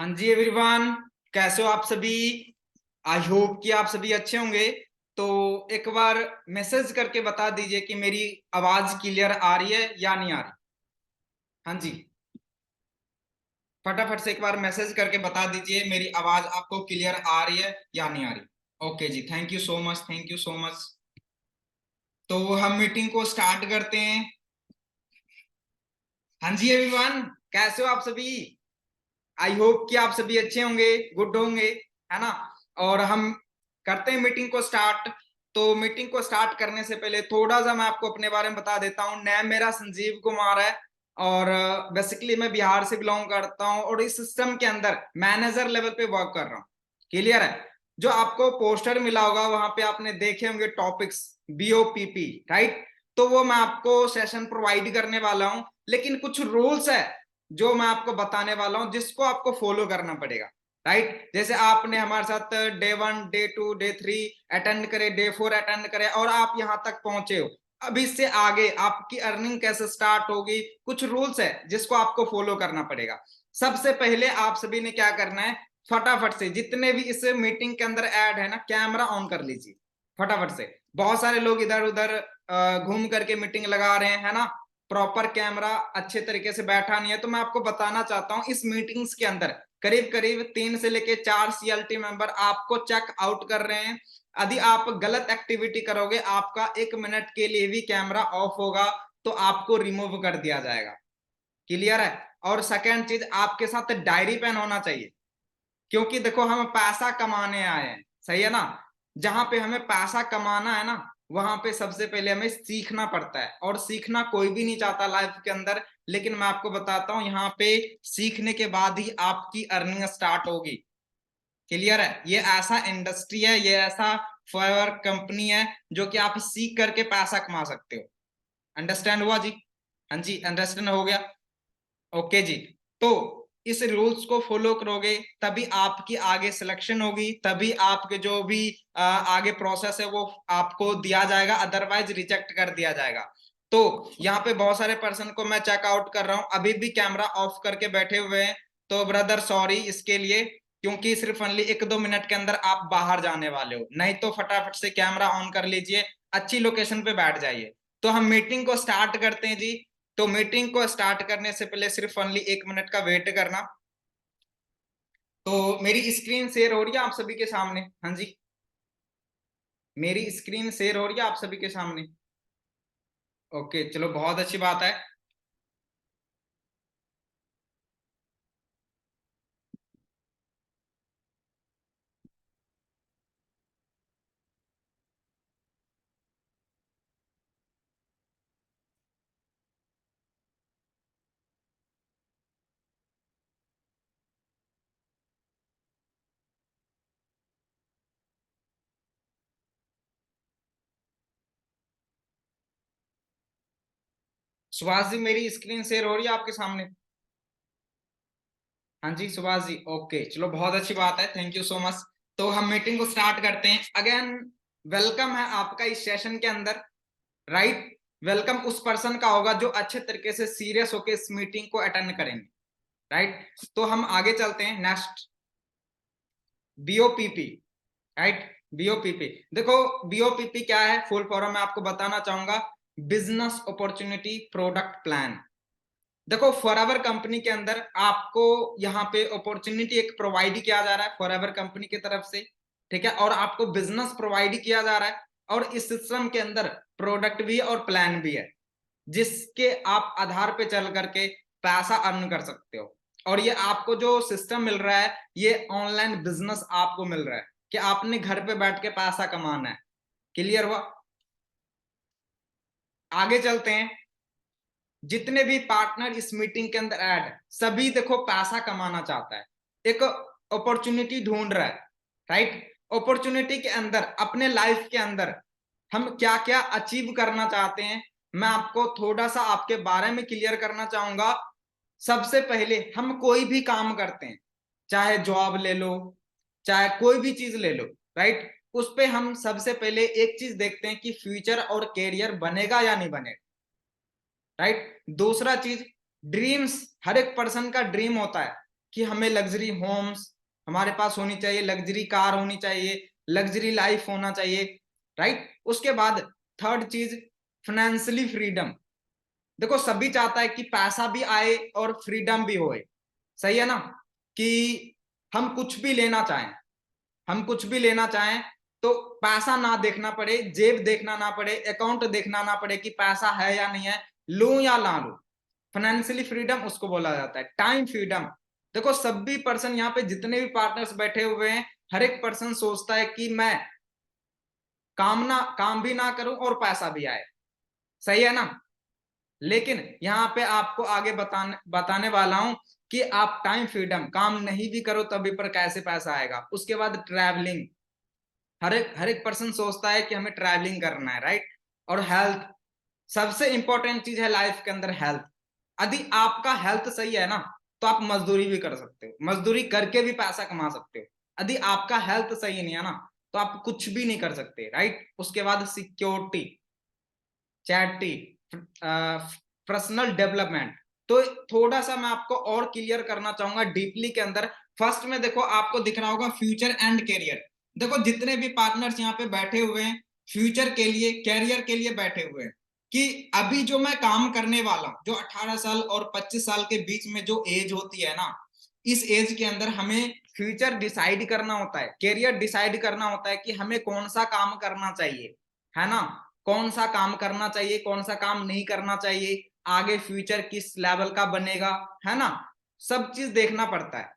हाँ जी एवरीवन, कैसे हो आप सभी। आई होप कि आप सभी अच्छे होंगे। तो एक बार मैसेज करके बता दीजिए कि मेरी आवाज क्लियर आ रही है या नहीं आ रही। हाँ जी, फटाफट से एक बार मैसेज करके बता दीजिए मेरी आवाज आपको क्लियर आ रही है या नहीं आ रही। ओके जी, thank you so much, thank you so much. तो हम मीटिंग को स्टार्ट करते हैं। हाँ जी एवरीवन, कैसे हो आप सभी। आई होप कि आप सभी अच्छे होंगे, गुड होंगे, है ना। और हम करते हैं मीटिंग को स्टार्ट। तो मीटिंग को स्टार्ट करने से पहले थोड़ा सा मैं आपको अपने बारे में बता देता हूँ। नाम मेरा संजीव कुमार है और बेसिकली मैं बिहार से बिलोंग करता हूँ और इस सिस्टम के अंदर मैनेजर लेवल पे वर्क कर रहा हूँ। क्लियर है। जो आपको पोस्टर मिला होगा वहां पे आपने देखे होंगे टॉपिक्स, BOPP, राइट। तो वो मैं आपको सेशन प्रोवाइड करने वाला हूँ, लेकिन कुछ रूल्स है जो मैं आपको बताने वाला हूं जिसको आपको फॉलो करना पड़ेगा। राइट, जैसे आपने हमारे साथ डे 1, डे 2, डे 3 अटेंड करे, डे 4 अटेंड करे और आप यहां तक पहुंचे हो। अब इससे आगे आपकी अर्निंग कैसे स्टार्ट होगी, कुछ रूल्स है जिसको आपको फॉलो करना पड़ेगा। सबसे पहले आप सभी ने क्या करना है, फटाफट से जितने भी इस मीटिंग के अंदर ऐड है ना, कैमरा ऑन कर लीजिए फटाफट से। बहुत सारे लोग इधर उधर घूम करके मीटिंग लगा रहे हैं, है ना। प्रॉपर कैमरा अच्छे तरीके से बैठा नहीं है। तो मैं आपको बताना चाहता हूं, इस मीटिंग्स के अंदर करीब करीब 3 से लेके 4 CLT मेंबर आपको चेक आउट कर रहे हैं। यदि आप गलत एक्टिविटी करोगे, आपका 1 मिनट के लिए भी कैमरा ऑफ होगा तो आपको रिमूव कर दिया जाएगा। क्लियर है। और सेकेंड चीज, आपके साथ डायरी पेन होना चाहिए, क्योंकि देखो हम पैसा कमाने आए हैं, सही है ना। जहां पे हमें पैसा कमाना है ना, वहां पे सबसे पहले हमें सीखना पड़ता है और सीखना कोई भी नहीं चाहता लाइफ के अंदर। लेकिन मैं आपको बताता हूं, यहाँ पे सीखने के बाद ही आपकी अर्निंग स्टार्ट होगी। क्लियर है। ये ऐसा इंडस्ट्री है, ये ऐसा फॉर कंपनी है जो कि आप सीख करके पैसा कमा सकते हो। अंडरस्टैंड हुआ जी। हाँ जी, अंडरस्टैंड हो गया। ओके जी। तो इस रूल्स को फॉलो करोगे तभी आपकी आगे सिलेक्शन होगी, तभी आपके जो भी आगे प्रोसेस है वो आपको दिया जाएगा, अदरवाइज रिजेक्ट कर दिया जाएगा। तो यहाँ पे बहुत सारे पर्सन को मैं चेकआउट कर रहा हूँ, अभी भी कैमरा ऑफ करके बैठे हुए हैं। तो ब्रदर सॉरी इसके लिए, क्योंकि सिर्फ ओनली 1-2 मिनट के अंदर आप बाहर जाने वाले हो। नहीं तो फटाफट से कैमरा ऑन कर लीजिए, अच्छी लोकेशन पे बैठ जाइए। तो हम मीटिंग को स्टार्ट करते हैं जी। तो मीटिंग को स्टार्ट करने से पहले सिर्फ ओनली 1 मिनट का वेट करना। तो मेरी स्क्रीन शेयर हो रही है आप सभी के सामने। हाँ जी, मेरी स्क्रीन शेयर हो रही है आप सभी के सामने। ओके, चलो बहुत अच्छी बात है। सुभाष जी, मेरी स्क्रीन शेयर हो रही है आपके सामने। हाँ जी सुभाष जी, ओके चलो बहुत अच्छी बात है, थैंक यू सो मच। तो हम मीटिंग को स्टार्ट करते हैं। अगेन वेलकम है आपका इस सेशन के अंदर, राइट। वेलकम उस पर्सन का होगा जो अच्छे तरीके से सीरियस होकर इस मीटिंग को अटेंड करेंगे, राइट। तो हम आगे चलते हैं। Next, BOPP, right. BOPP, देखो BOPP क्या है, फुल फॉर्म मैं आपको बताना चाहूंगा। Business opportunity product plan. देखो फॉरएवर कंपनी के अंदर आपको यहाँ पे अपॉर्चुनिटी एक प्रोवाइड किया जा रहा है फॉरएवर कंपनी की तरफ से, ठीक है। और आपको बिजनेस प्रोवाइड किया जा रहा है और इस सिस्टम के अंदर प्रोडक्ट भी है और प्लान भी है, जिसके आप आधार पे चल करके पैसा अर्न कर सकते हो। और ये आपको जो सिस्टम मिल रहा है, ये ऑनलाइन बिजनेस आपको मिल रहा है कि आपने घर पे बैठ के पैसा कमाना है। क्लियर हुआ। आगे चलते हैं। जितने भी पार्टनर इस मीटिंग के अंदर ऐड है, सभी देखो पैसा कमाना चाहता है, एक अपॉर्चुनिटी ढूंढ रहा है, राइट। अपॉर्चुनिटी के अंदर अपने लाइफ के अंदर हम क्या क्या अचीव करना चाहते हैं, मैं आपको थोड़ा सा आपके बारे में क्लियर करना चाहूंगा। सबसे पहले हम कोई भी काम करते हैं, चाहे जॉब ले लो, चाहे कोई भी चीज ले लो, राइट। उस पे हम सबसे पहले एक चीज देखते हैं कि फ्यूचर और कैरियर बनेगा या नहीं बनेगा, राइट। दूसरा चीज, ड्रीम्स, हर एक पर्सन का ड्रीम होता है कि हमें लग्जरी होम्स हमारे पास होनी चाहिए, लग्जरी कार होनी चाहिए, लग्जरी लाइफ होना चाहिए, राइट। उसके बाद थर्ड चीज, फाइनेंशियली फ्रीडम। देखो सभी चाहता है कि पैसा भी आए और फ्रीडम भी होए, सही है ना, कि हम कुछ भी लेना चाहें, हम कुछ भी लेना चाहें तो पैसा ना देखना पड़े, जेब देखना ना पड़े, अकाउंट देखना ना पड़े कि पैसा है या नहीं है, लूं या ना लूं। फाइनेंशियली फ्रीडम उसको बोला जाता है। टाइम फ्रीडम, देखो सभी पर्सन यहाँ पे जितने भी पार्टनर्स बैठे हुए हैं, हर एक पर्सन सोचता है कि मैं काम भी ना करूं और पैसा भी आए, सही है ना। लेकिन यहाँ पे आपको आगे बताने वाला हूं कि आप टाइम फ्रीडम, काम नहीं भी करो तभी पर कैसे पैसा आएगा। उसके बाद ट्रैवलिंग, हर एक पर्सन सोचता है कि हमें ट्रैवलिंग करना है, राइट। और हेल्थ, सबसे इंपॉर्टेंट चीज है लाइफ के अंदर हेल्थ। यदि आपका हेल्थ सही है ना तो आप मजदूरी भी कर सकते हो, मजदूरी करके भी पैसा कमा सकते हो। यदि आपका हेल्थ सही नहीं है ना तो आप कुछ भी नहीं कर सकते, राइट। उसके बाद सिक्योरिटी, चैरिटी, पर्सनल डेवलपमेंट। तो थोड़ा सा मैं आपको और क्लियर करना चाहूंगा डीपली के अंदर। फर्स्ट में देखो आपको दिख रहा होगा फ्यूचर एंड करियर। देखो जितने भी पार्टनर्स यहाँ पे बैठे हुए हैं फ्यूचर के लिए, कैरियर के लिए बैठे हुए हैं कि अभी जो मैं काम करने वाला हूं, जो 18 साल और 25 साल के बीच में जो एज होती है ना, इस एज के अंदर हमें फ्यूचर डिसाइड करना होता है, कैरियर डिसाइड करना होता है कि हमें कौन सा काम करना चाहिए, है ना। कौन सा काम करना चाहिए, कौन सा काम नहीं करना चाहिए, आगे फ्यूचर किस लेवल का बनेगा, है ना। सब चीज देखना पड़ता है।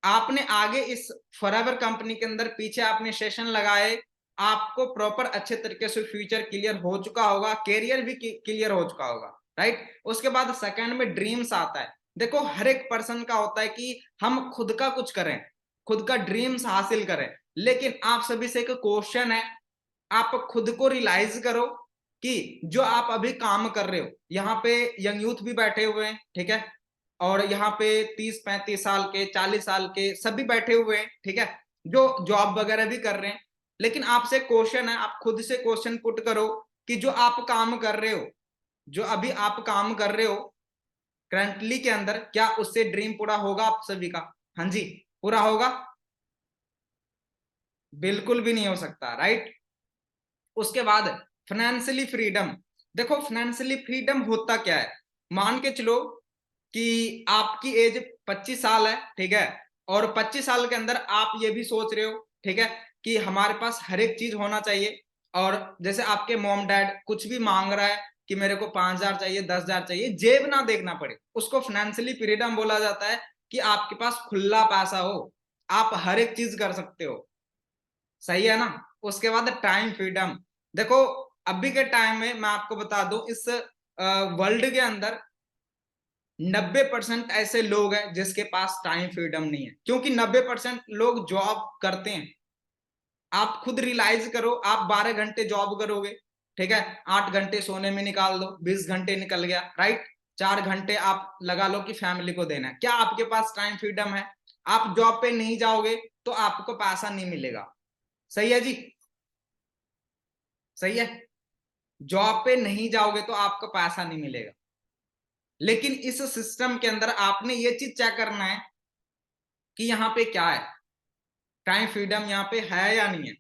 आपने आगे इस फॉरएवर कंपनी के अंदर पीछे आपने सेशन लगाए, आपको प्रॉपर अच्छे तरीके से फ्यूचर क्लियर हो चुका होगा, कैरियर भी क्लियर हो चुका होगा, राइट। उसके बाद सेकंड में ड्रीम्स आता है। देखो हर एक पर्सन का होता है कि हम खुद का कुछ करें, खुद का ड्रीम्स हासिल करें। लेकिन आप सभी से एक क्वेश्चन है, आप खुद को रियलाइज करो कि जो आप अभी काम कर रहे हो, यहाँ पे यंग यूथ भी बैठे हुए हैं, ठीक है, और यहाँ पे 30-35 साल के, 40 साल के सभी बैठे हुए हैं, ठीक है, जो जॉब वगैरह भी कर रहे हैं। लेकिन आपसे क्वेश्चन है, आप खुद से क्वेश्चन पुट करो कि जो आप काम कर रहे हो, जो अभी आप काम कर रहे हो करंटली के अंदर, क्या उससे ड्रीम पूरा होगा आप सभी का? हाँ जी, पूरा होगा? बिल्कुल भी नहीं हो सकता, राइट। उसके बाद फाइनेंशियली फ्रीडम। देखो फाइनेंशियली फ्रीडम होता क्या है, मान के चलो कि आपकी एज 25 साल है, ठीक है, और 25 साल के अंदर आप ये भी सोच रहे हो, ठीक है, कि हमारे पास हर एक चीज होना चाहिए। और जैसे आपके मॉम डैड कुछ भी मांग रहा है कि मेरे को 5,000 चाहिए, 10,000 चाहिए, जेब ना देखना पड़े, उसको फाइनेंशियली फ्रीडम बोला जाता है कि आपके पास खुला पैसा हो, आप हर एक चीज कर सकते हो, सही है ना। उसके बाद टाइम फ्रीडम। देखो अभी के टाइम में मैं आपको बता दूं, इस वर्ल्ड के अंदर 90% ऐसे लोग हैं जिसके पास टाइम फ्रीडम नहीं है, क्योंकि 90% लोग जॉब करते हैं। आप खुद रियलाइज करो, आप 12 घंटे जॉब करोगे, ठीक है, 8 घंटे सोने में निकाल दो, 20 घंटे निकल गया, राइट। 4 घंटे आप लगा लो कि फैमिली को देना है, क्या आपके पास टाइम फ्रीडम है? आप जॉब पे नहीं जाओगे तो आपको पैसा नहीं मिलेगा, सही है जी, सही है। जॉब पे नहीं जाओगे तो आपको पैसा नहीं मिलेगा। लेकिन इस सिस्टम के अंदर आपने ये चीज चेक करना है कि यहाँ पे क्या है, टाइम फ्रीडम यहाँ पे है या नहीं है।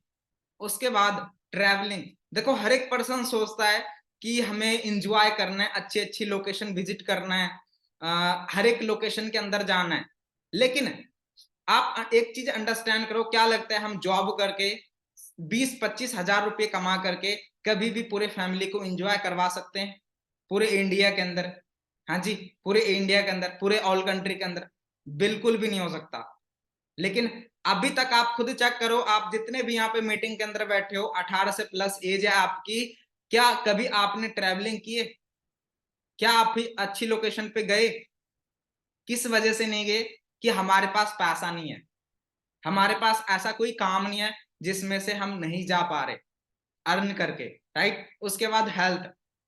उसके बाद ट्रैवलिंग। देखो हर एक पर्सन सोचता है कि हमें एंजॉय करना है, अच्छी अच्छी लोकेशन विजिट करना है, हर एक लोकेशन के अंदर जाना है। लेकिन आप एक चीज अंडरस्टैंड करो, क्या लगता है हम जॉब करके 20-25 हजार रुपये कमा करके कभी भी पूरे फैमिली को एंजॉय करवा सकते हैं पूरे इंडिया के अंदर? हाँ जी, पूरे इंडिया के अंदर, पूरे ऑल कंट्री के अंदर बिल्कुल भी नहीं हो सकता। लेकिन अभी तक आप खुद चेक करो, आप जितने भी यहाँ पे मीटिंग के अंदर बैठे हो, 18 से प्लस एज है आपकी, क्या कभी आपने ट्रैवलिंग की है? क्या आप भी अच्छी लोकेशन पे गए? किस वजह से नहीं गए? कि हमारे पास पैसा नहीं है, हमारे पास ऐसा कोई काम नहीं है जिसमें से हम नहीं जा पा रहे अर्न करके, राइट। उसके बाद हेल्थ।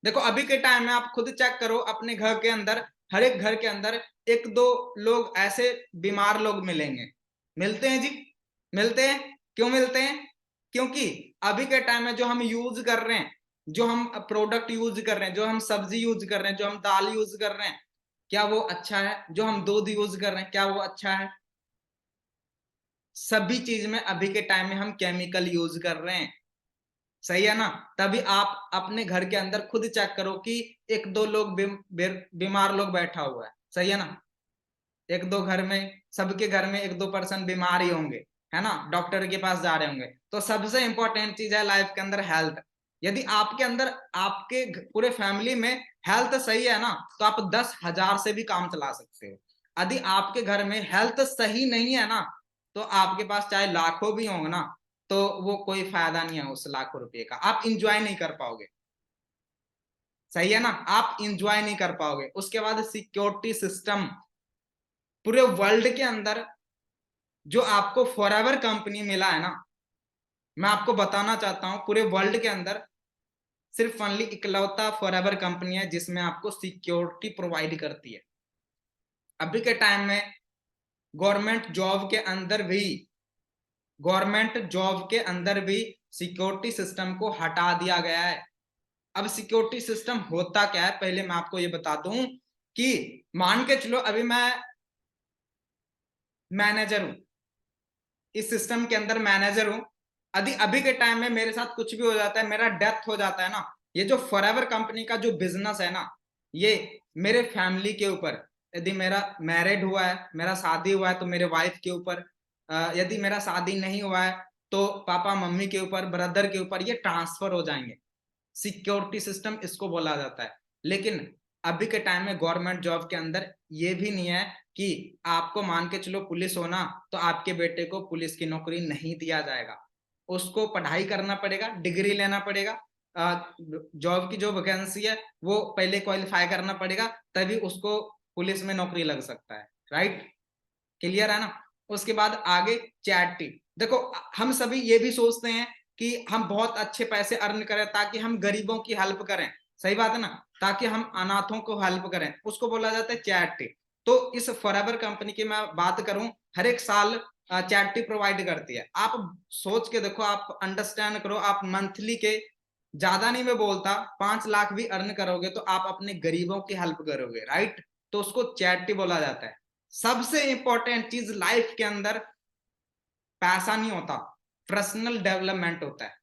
देखो अभी के टाइम में आप खुद चेक करो अपने घर के अंदर, हर एक घर के अंदर एक दो लोग ऐसे बीमार लोग मिलेंगे, मिलते हैं जी, मिलते हैं। क्यों मिलते हैं? क्योंकि अभी के टाइम में जो हम यूज कर रहे हैं, जो हम प्रोडक्ट यूज कर रहे हैं, जो हम सब्जी यूज कर रहे हैं, जो हम दाल यूज कर रहे हैं, क्या वो अच्छा है? जो हम दूध यूज कर रहे हैं क्या वो अच्छा है? सभी चीज में अभी के टाइम में हम केमिकल यूज कर रहे हैं, सही है ना? तभी आप अपने घर के अंदर खुद चेक करो कि एक दो लोग बीमार लोग बैठा हुआ है, सही है ना? एक दो घर में, सबके घर में एक दो पर्सन बीमार ही होंगे, है ना, डॉक्टर के पास जा रहे होंगे। तो सबसे इंपॉर्टेंट चीज है लाइफ के अंदर हेल्थ। यदि आपके अंदर, आपके पूरे फैमिली में हेल्थ सही है ना, तो आप 10,000 से भी काम चला सकते हो। यदि आपके घर में हेल्थ सही नहीं है ना, तो आपके पास चाहे लाखों भी होंगे ना, तो वो कोई फायदा नहीं है उस लाखों रुपए का, आप इंजॉय नहीं कर पाओगे, सही है ना? आप इंजॉय नहीं कर पाओगे। उसके बाद सिक्योरिटी सिस्टम, पूरे वर्ल्ड के अंदर जो आपको फॉरएवर कंपनी मिला है ना, मैं आपको बताना चाहता हूं पूरे वर्ल्ड के अंदर सिर्फ ओनली इकलौता फॉरएवर कंपनी है जिसमें आपको सिक्योरिटी प्रोवाइड करती है। अभी के टाइम में गवर्नमेंट जॉब के अंदर भी, गवर्नमेंट जॉब के अंदर भी सिक्योरिटी सिस्टम को हटा दिया गया है। अब सिक्योरिटी सिस्टम होता क्या है, पहले मैं आपको ये बता दूं कि मान के चलो अभी मैं मैनेजर हूं, इस सिस्टम के अंदर मैनेजर हूं। यदि अभी के टाइम में मेरे साथ कुछ भी हो जाता है, मेरा डेथ हो जाता है ना, ये जो फॉरएवर कंपनी का जो बिजनेस है ना, ये मेरे फैमिली के ऊपर, यदि मेरा मैरिड हुआ है, मेरा शादी हुआ है तो मेरे वाइफ के ऊपर, यदि मेरा शादी नहीं हुआ है तो पापा मम्मी के ऊपर, ब्रदर के ऊपर ये ट्रांसफर हो जाएंगे। सिक्योरिटी सिस्टम इसको बोला जाता है। लेकिन अभी के टाइम में गवर्नमेंट जॉब के अंदर ये भी नहीं है कि आपको मान के चलो पुलिस होना, तो आपके बेटे को पुलिस की नौकरी नहीं दिया जाएगा। उसको पढ़ाई करना पड़ेगा, डिग्री लेना पड़ेगा, जॉब की जो वैकेंसी है वो पहले क्वालिफाई करना पड़ेगा, तभी उसको पुलिस में नौकरी लग सकता है। राइट, क्लियर है ना? उसके बाद आगे चैरिटी। देखो हम सभी ये भी सोचते हैं कि हम बहुत अच्छे पैसे अर्न करें ताकि हम गरीबों की हेल्प करें, सही बात है ना, ताकि हम अनाथों को हेल्प करें, उसको बोला जाता है चैरिटी। तो इस फॉरएवर कंपनी की मैं बात करूं, हर एक साल चैरिटी प्रोवाइड करती है। आप सोच के देखो, आप अंडरस्टैंड करो, आप मंथली के, ज्यादा नहीं मैं बोलता, 5 लाख भी अर्न करोगे तो आप अपने गरीबों की हेल्प करोगे, राइट? तो उसको चैरिटी बोला जाता है। सबसे इंपॉर्टेंट चीज लाइफ के अंदर पैसा नहीं होता, पर्सनल डेवलपमेंट होता है।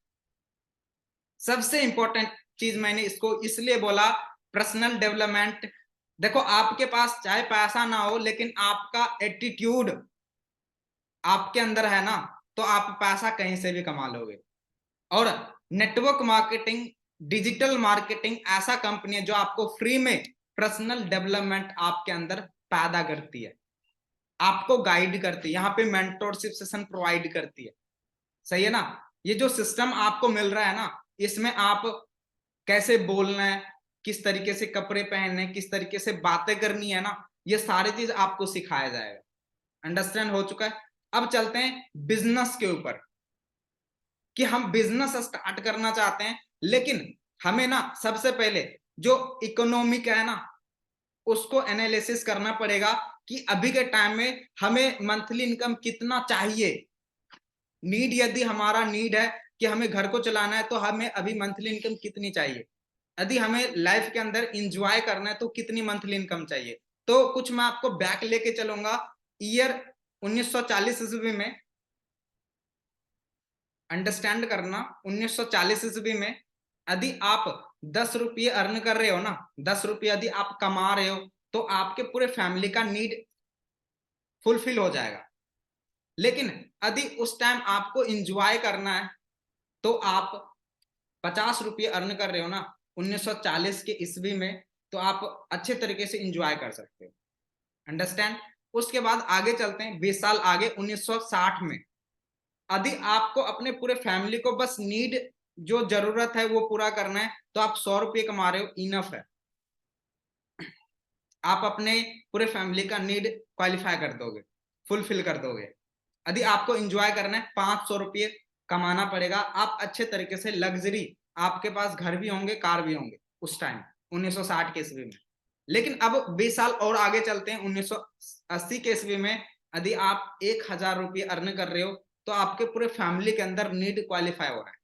सबसे इंपॉर्टेंट चीज मैंने इसको इसलिए बोला, पर्सनल डेवलपमेंट। देखो आपके पास चाहे पैसा ना हो, लेकिन आपका एटीट्यूड आपके अंदर है ना, तो आप पैसा कहीं से भी कमा लोगे। और नेटवर्क मार्केटिंग, डिजिटल मार्केटिंग ऐसा कंपनी है जो आपको फ्री में पर्सनल डेवलपमेंट आपके अंदर पैदा करती है, आपको गाइड करती है, यहाँ पे मेंटोरशिप सेशन प्रोवाइड करती है, सही है ना? ये जो सिस्टम आपको मिल रहा है ना, इसमें आप कैसे बोलना है, किस तरीके से कपड़े पहनने, किस तरीके से बातें करनी है ना, ये सारी चीज आपको सिखाया जाएगा। अंडरस्टैंड हो चुका है? अब चलते हैं बिजनेस के ऊपर, कि हम बिजनेस स्टार्ट करना चाहते हैं, लेकिन हमें ना सबसे पहले जो इकोनॉमिक है ना, उसको एनालिसिस करना पड़ेगा कि अभी के टाइम में हमें मंथली इनकम कितना चाहिए। नीड, यदि हमारा नीड है कि हमें घर को चलाना है, तो हमें अभी मंथली इनकम कितनी चाहिए। यदि हमें लाइफ के अंदर इंजॉय करना है तो कितनी मंथली इनकम चाहिए। तो कुछ मैं आपको बैक लेके चलूंगा, ईयर 1940 ईस्वी में। अंडरस्टैंड करना, 1940 ईस्वी में यदि आप 10 रुपये अर्न कर रहे हो ना, 10 रुपये यदि आप कमा रहे हो, तो आपके पूरे फैमिली का नीड फुलफिल हो जाएगा। लेकिन यदि उस टाइम आपको इंजॉय करना है, तो आप 50 रुपये अर्न कर रहे हो ना 1940 के ईस्वी में, तो आप अच्छे तरीके से इंजॉय कर सकते हो। अंडरस्टैंड? उसके बाद आगे चलते हैं 20 साल आगे, 1960 में। यदि आपको अपने पूरे फैमिली को बस नीड, जो जरूरत है वो पूरा करना है, तो आप 100 रुपये कमा रहे हो, इनफ है। आप अपने पूरे फैमिली का नीड क्वालिफाई कर दोगे, फुलफिल कर दोगे। यदि आपको एंजॉय करना है, 500 रुपये कमाना पड़ेगा। आप अच्छे तरीके से लग्जरी, आपके पास घर भी होंगे, कार भी होंगे उस टाइम 1960 के ईस्वी में। लेकिन अब 20 साल और आगे चलते हैं, 1980 के ईस्वी में। यदि आप 1,000 रुपये अर्न कर रहे हो, तो आपके पूरे फैमिली के अंदर नीड क्वालिफाई हो रहा है।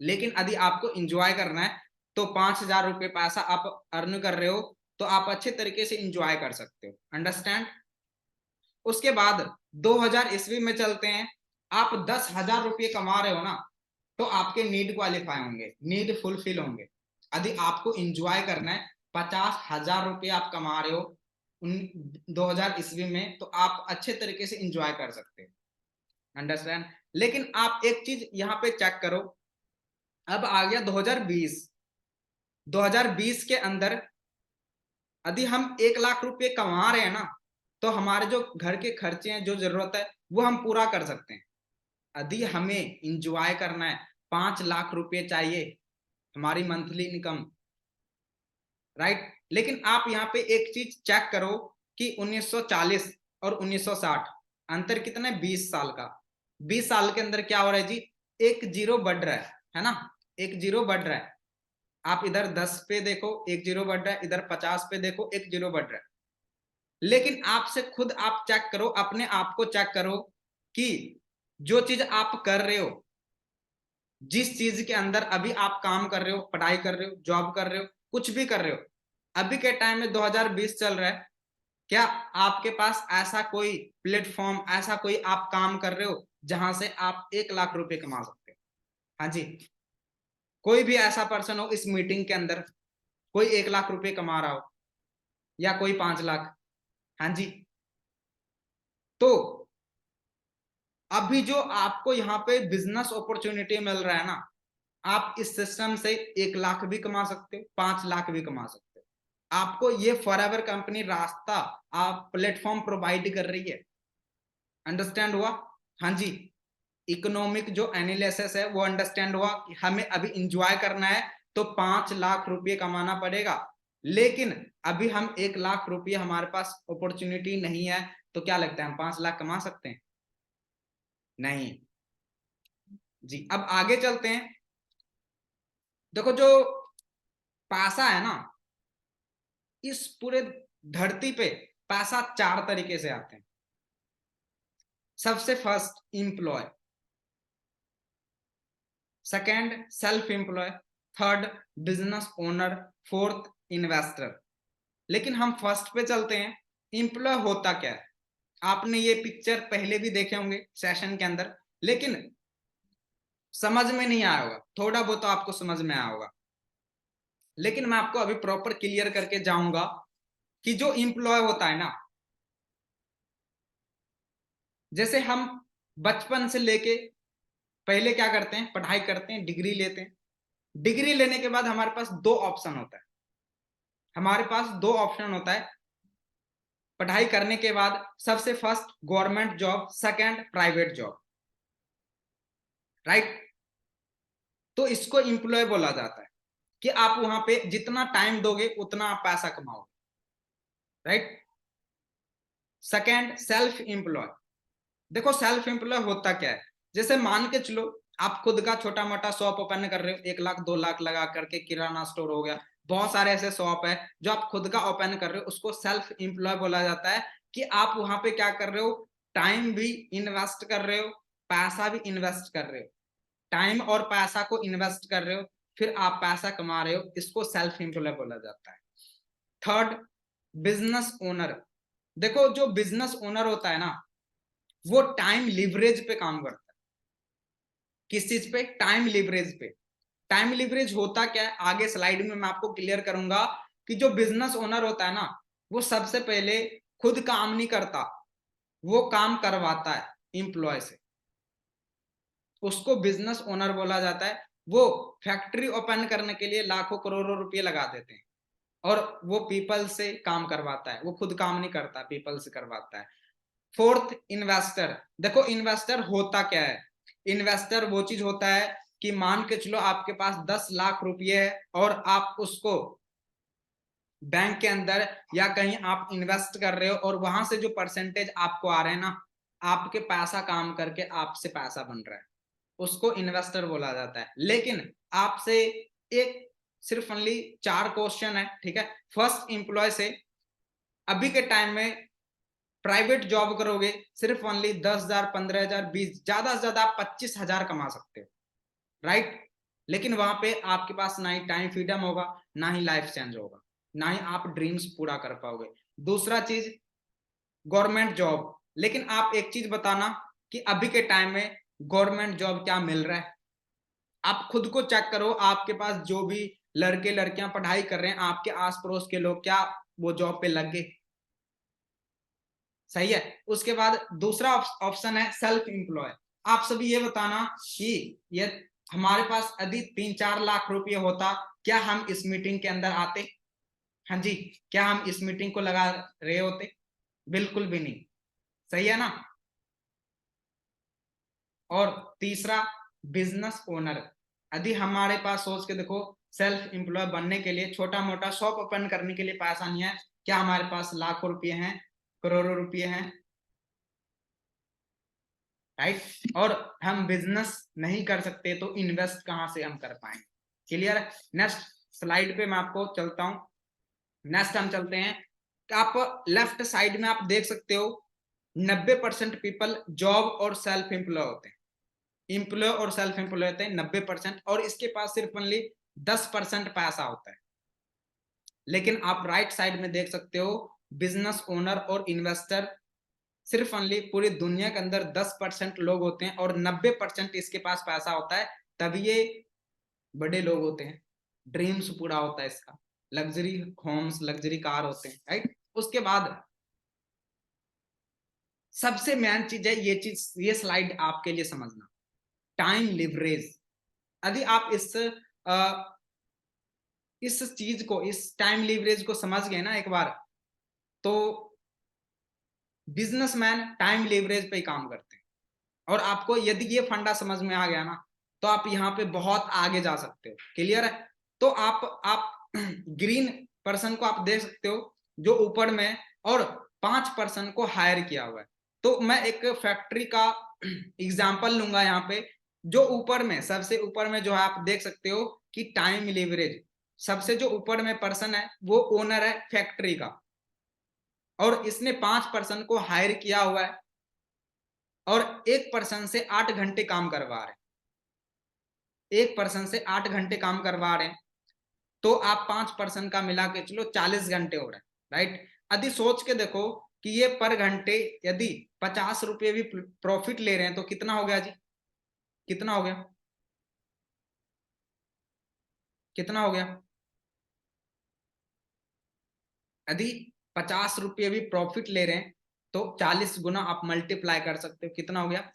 लेकिन यदि आपको इंजॉय करना है, तो 5,000 रुपये पैसा आप अर्न कर रहे हो, तो आप अच्छे तरीके से इंजॉय कर सकते हो। अंडरस्टैंड। उसके बाद 2000 ईस्वी में चलते हैं। आप 10,000 रुपये कमा रहे हो ना, तो आपके नीड क्वालिफाई होंगे, नीड फुलफिल होंगे। यदि आपको इंजॉय करना है, 50,000 रुपये आप कमा रहे हो 2000 ईस्वी में, तो आप अच्छे तरीके से इंजॉय कर सकते हो। अंडरस्टैंड। लेकिन आप एक चीज यहाँ पे चेक करो, अब आ गया 2020। 2020 के अंदर यदि हम 1,00,000 रुपये कमा रहे हैं ना, तो हमारे जो घर के खर्चे हैं, जो जरूरत है, वो हम पूरा कर सकते हैं। यदि हमें इंजॉय करना है, 5,00,000 रुपये चाहिए हमारी मंथली इनकम, राइट। लेकिन आप यहाँ पे एक चीज चेक करो कि 1940 और 1960 अंतर कितना है? 20 साल का। 20 साल के अंदर क्या हो रहा है जी? एक जीरो बढ़ रहा है ना, एक जीरो बढ़ रहा है। आप इधर 10 पे देखो, एक जीरो बढ़ रहा है, इधर 50 पे देखो, एक जीरो बढ़ रहा है। लेकिन आपसे खुद आप चेक करो, अपने आप को चेक करो कि जो चीज आप कर रहे हो, जिस चीज के अंदर अभी आप काम कर रहे हो, पढ़ाई कर रहे हो, जॉब कर रहे हो, कुछ भी कर रहे हो, अभी के टाइम में 2020 चल रहा है, क्या आपके पास ऐसा कोई प्लेटफॉर्म, ऐसा कोई आप काम कर रहे हो जहां से आप 1,00,000 रुपए कमा सकते हो? हाँ जी, कोई भी ऐसा पर्सन हो इस मीटिंग के अंदर, कोई 1,00,000 रुपए कमा रहा हो या कोई 5,00,000? हाँ जी। तो अभी जो आपको यहाँ पे बिजनेस अपॉर्चुनिटी मिल रहा है ना, आप इस सिस्टम से 1,00,000 भी कमा सकते हो, 5,00,000 भी कमा सकते हो। आपको ये फॉरएवर कंपनी रास्ता, आप प्लेटफॉर्म प्रोवाइड कर रही है। अंडरस्टैंड हुआ? हाँ जी। इकोनॉमिक जो एनालिसिस है वो अंडरस्टैंड हुआ कि हमें अभी इंजॉय करना है तो 5,00,000 रुपये कमाना पड़ेगा। लेकिन अभी हम 1,00,000 रुपये हमारे पास अपॉर्चुनिटी नहीं है, तो क्या लगता है हम 5,00,000 कमा सकते हैं? नहीं जी। अब आगे चलते हैं। देखो, जो पैसा है ना, इस पूरे धरती पे पैसा 4 तरीके से आते हैं। सबसे first employ, second self employ, third business owner, fourth investor. लेकिन हम फर्स्ट पे चलते हैं। इंप्लॉय होता क्या है? आपने ये पिक्चर पहले भी देखे होंगे सेशन के अंदर, लेकिन समझ में नहीं आया होगा, थोड़ा बहुत तो आपको समझ में आया होगा। लेकिन मैं आपको अभी प्रॉपर क्लियर करके जाऊंगा कि जो इंप्लॉय होता है ना, जैसे हम बचपन से लेके पहले क्या करते हैं, पढ़ाई करते हैं, डिग्री लेते हैं। डिग्री लेने के बाद हमारे पास दो ऑप्शन होता है। हमारे पास दो ऑप्शन होता है पढ़ाई करने के बाद। सबसे first government job, second private job, right. तो इसको इंप्लॉय बोला जाता है कि आप वहां पे जितना टाइम दोगे उतना आप पैसा कमाओगे, राइट। Second self employ. देखो सेल्फ एम्प्लॉय होता क्या है, जैसे मान के चलो आप खुद का छोटा मोटा शॉप ओपन कर रहे हो, 1,00,000 2,00,000 लगा करके, किराना स्टोर हो गया, बहुत सारे ऐसे शॉप है जो आप खुद का ओपन कर रहे हो, उसको सेल्फ एम्प्लॉय बोला जाता है। कि आप वहां पे क्या कर रहे हो, टाइम भी इन्वेस्ट कर रहे हो, पैसा भी इन्वेस्ट कर रहे हो, टाइम और पैसा को इन्वेस्ट कर रहे हो, फिर आप पैसा कमा रहे हो, इसको सेल्फ एम्प्लॉय बोला जाता है। Third business owner. देखो जो बिजनेस ओनर होता है ना, वो टाइम लिवरेज पे काम करता है। किस चीज पे? टाइम लिवरेज पे। टाइम लिवरेज होता क्या है, आगे स्लाइड में मैं आपको क्लियर करूंगा। कि जो बिजनेस ओनर होता है ना, वो सबसे पहले खुद काम नहीं करता, वो काम करवाता है इंप्लॉय से, उसको बिजनेस ओनर बोला जाता है। वो फैक्ट्री ओपन करने के लिए लाखों करोड़ों रुपए लगा देते हैं, और वो पीपल से काम करवाता है, वो खुद काम नहीं करता, पीपल से करवाता है। Fourth investor. देखो इन्वेस्टर होता क्या है, इन्वेस्टर वो चीज होता है कि मान के चलो आपके पास 10,00,000 रुपये है, और आप उसको बैंक के अंदर या कहीं आप इन्वेस्ट कर रहे हो, और वहां से जो परसेंटेज आपको आ रहे हैं ना, आपके पैसा काम करके आपसे पैसा बन रहा है, उसको इन्वेस्टर बोला जाता है। लेकिन आपसे एक सिर्फ ओनली 4 क्वेश्चन है, ठीक है। फर्स्ट इंप्लॉय से अभी के टाइम में प्राइवेट जॉब करोगे, सिर्फ ओनली 10,000 15,000 20, ज्यादा से ज्यादा आप 25,000 कमा सकते हो, राइट। लेकिन वहां पे आपके पास ना ही टाइम फ्रीडम होगा, ना ही लाइफ चेंज होगा। ना ही आप ड्रीम्स पूरा कर पाओगे। दूसरा चीज, गवर्नमेंट जॉब। लेकिन आप एक चीज बताना कि अभी के टाइम में गवर्नमेंट जॉब क्या मिल रहा है? आप खुद को चेक करो, आपके पास जो भी लड़के लड़कियां पढ़ाई कर रहे हैं, आपके आस पड़ोस के लोग, क्या वो जॉब पे लग गए? सही है। उसके बाद दूसरा ऑप्शन है सेल्फ एम्प्लॉय। आप सभी ये बताना कि ये हमारे पास यदि 3-4 लाख रुपये होता, क्या हम इस मीटिंग के अंदर आते? हाँ जी, क्या हम इस मीटिंग को लगा रहे होते? बिल्कुल भी नहीं। सही है ना? और तीसरा, बिजनेस ओनर। यदि हमारे पास, सोच के देखो, सेल्फ एम्प्लॉय बनने के लिए, छोटा मोटा शॉप ओपन करने के लिए पैसा नहीं है, क्या हमारे पास लाखों रुपए हैं, करोड़ों रुपए हैं? राइट। और हम बिजनेस नहीं कर सकते तो इन्वेस्ट कहां से हम कर पाएंगे? क्लियर है? नेक्स्ट स्लाइड पे मैं आपको चलता हूं। नेक्स्ट हम चलते हैं। आप लेफ्ट साइड में आप देख सकते हो 90% पीपल जॉब और सेल्फ एम्प्लॉय होते हैं। एम्प्लॉय और सेल्फ एम्प्लॉय होते हैं 90%, और इसके पास सिर्फ ओनली 10% पैसा होता है। लेकिन आप राइट साइड में देख सकते हो बिजनेस ओनर और इन्वेस्टर सिर्फ ओनली पूरी दुनिया के अंदर 10% लोग होते हैं, और 90% इसके पास पैसा होता है। तभी ये बड़े लोग होते हैं, ड्रीम्स पूरा होता है इसका, लग्जरी होम्स, लग्जरी कार होते हैं। राइट। उसके बाद सबसे मेन चीज है, ये चीज, ये स्लाइड आपके लिए समझना, टाइम लिवरेज। यदि आप इस चीज को, इस टाइम लिवरेज को समझ गए ना एक बार, तो बिजनेसमैन टाइम लिवरेज पे ही काम करते हैं। और आपको यदि ये फंडा समझ में आ गया ना, तो आप यहाँ पे बहुत आगे जा सकते हो। क्लियर है? तो आप ग्रीन पर्सन को आप देख सकते हो जो ऊपर में, और 5 पर्सन को हायर किया हुआ है। तो मैं एक फैक्ट्री का एग्जाम्पल लूंगा यहाँ पे। जो ऊपर में, सबसे ऊपर में जो है, आप देख सकते हो कि टाइम लिवरेज, सबसे जो ऊपर में पर्सन है वो ओनर है फैक्ट्री का, और इसने 5 पर्सन को हायर किया हुआ है, और 1 पर्सन से 8 घंटे काम करवा रहे हैं। 1 पर्सन से 8 घंटे काम करवा रहे हैं, तो आप 5 पर्सन का मिला के चलो 40 घंटे हो रहे हैं। राइट। यदि सोच के देखो कि ये पर घंटे यदि 50 रुपये भी प्रॉफिट ले रहे हैं, तो कितना हो गया जी? कितना हो गया? कितना हो गया? यदि 50 रुपये भी प्रॉफिट ले रहे हैं, तो 40 गुना आप मल्टीप्लाई कर सकते हो, कितना हो गया?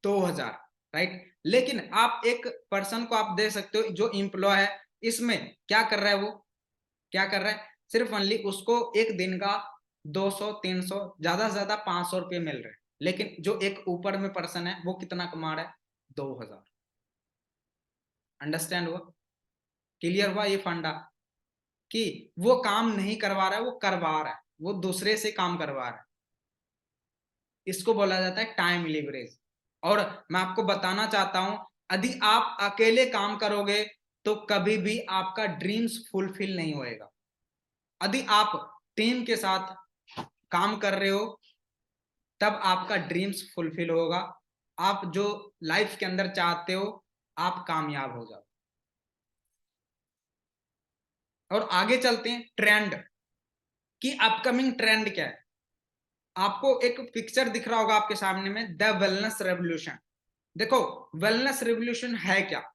2000। राइट। लेकिन आप एक पर्सन को आप दे सकते हो जो एम्प्लॉय है, इसमें क्या कर रहा है वो? क्या कर रहा है? सिर्फ ओनली उसको एक दिन का 200-300, ज्यादा से ज्यादा 500 रुपये मिल रहे हैं। लेकिन जो एक ऊपर में पर्सन है वो कितना कमा रहा है? 2000। अंडरस्टैंड हुआ? क्लियर हुआ ये फंडा? कि वो काम नहीं करवा रहा है, वो करवा रहा है, वो दूसरे से काम करवा रहा है। इसको बोला जाता है टाइम लिवरेज। और मैं आपको बताना चाहता हूं, यदि आप अकेले काम करोगे तो कभी भी आपका ड्रीम्स फुलफिल नहीं होएगा। यदि आप टीम के साथ काम कर रहे हो, तब आपका ड्रीम्स फुलफिल होगा। आप जो लाइफ के अंदर चाहते हो, आप कामयाब हो जाओ। और आगे चलते हैं, ट्रेंड की अपकमिंग ट्रेंड क्या है? आपको एक पिक्चर दिख रहा होगा आपके सामने में, द वेलनेस रेवोल्यूशन। देखो, वेलनेस रेवोल्यूशन है क्या?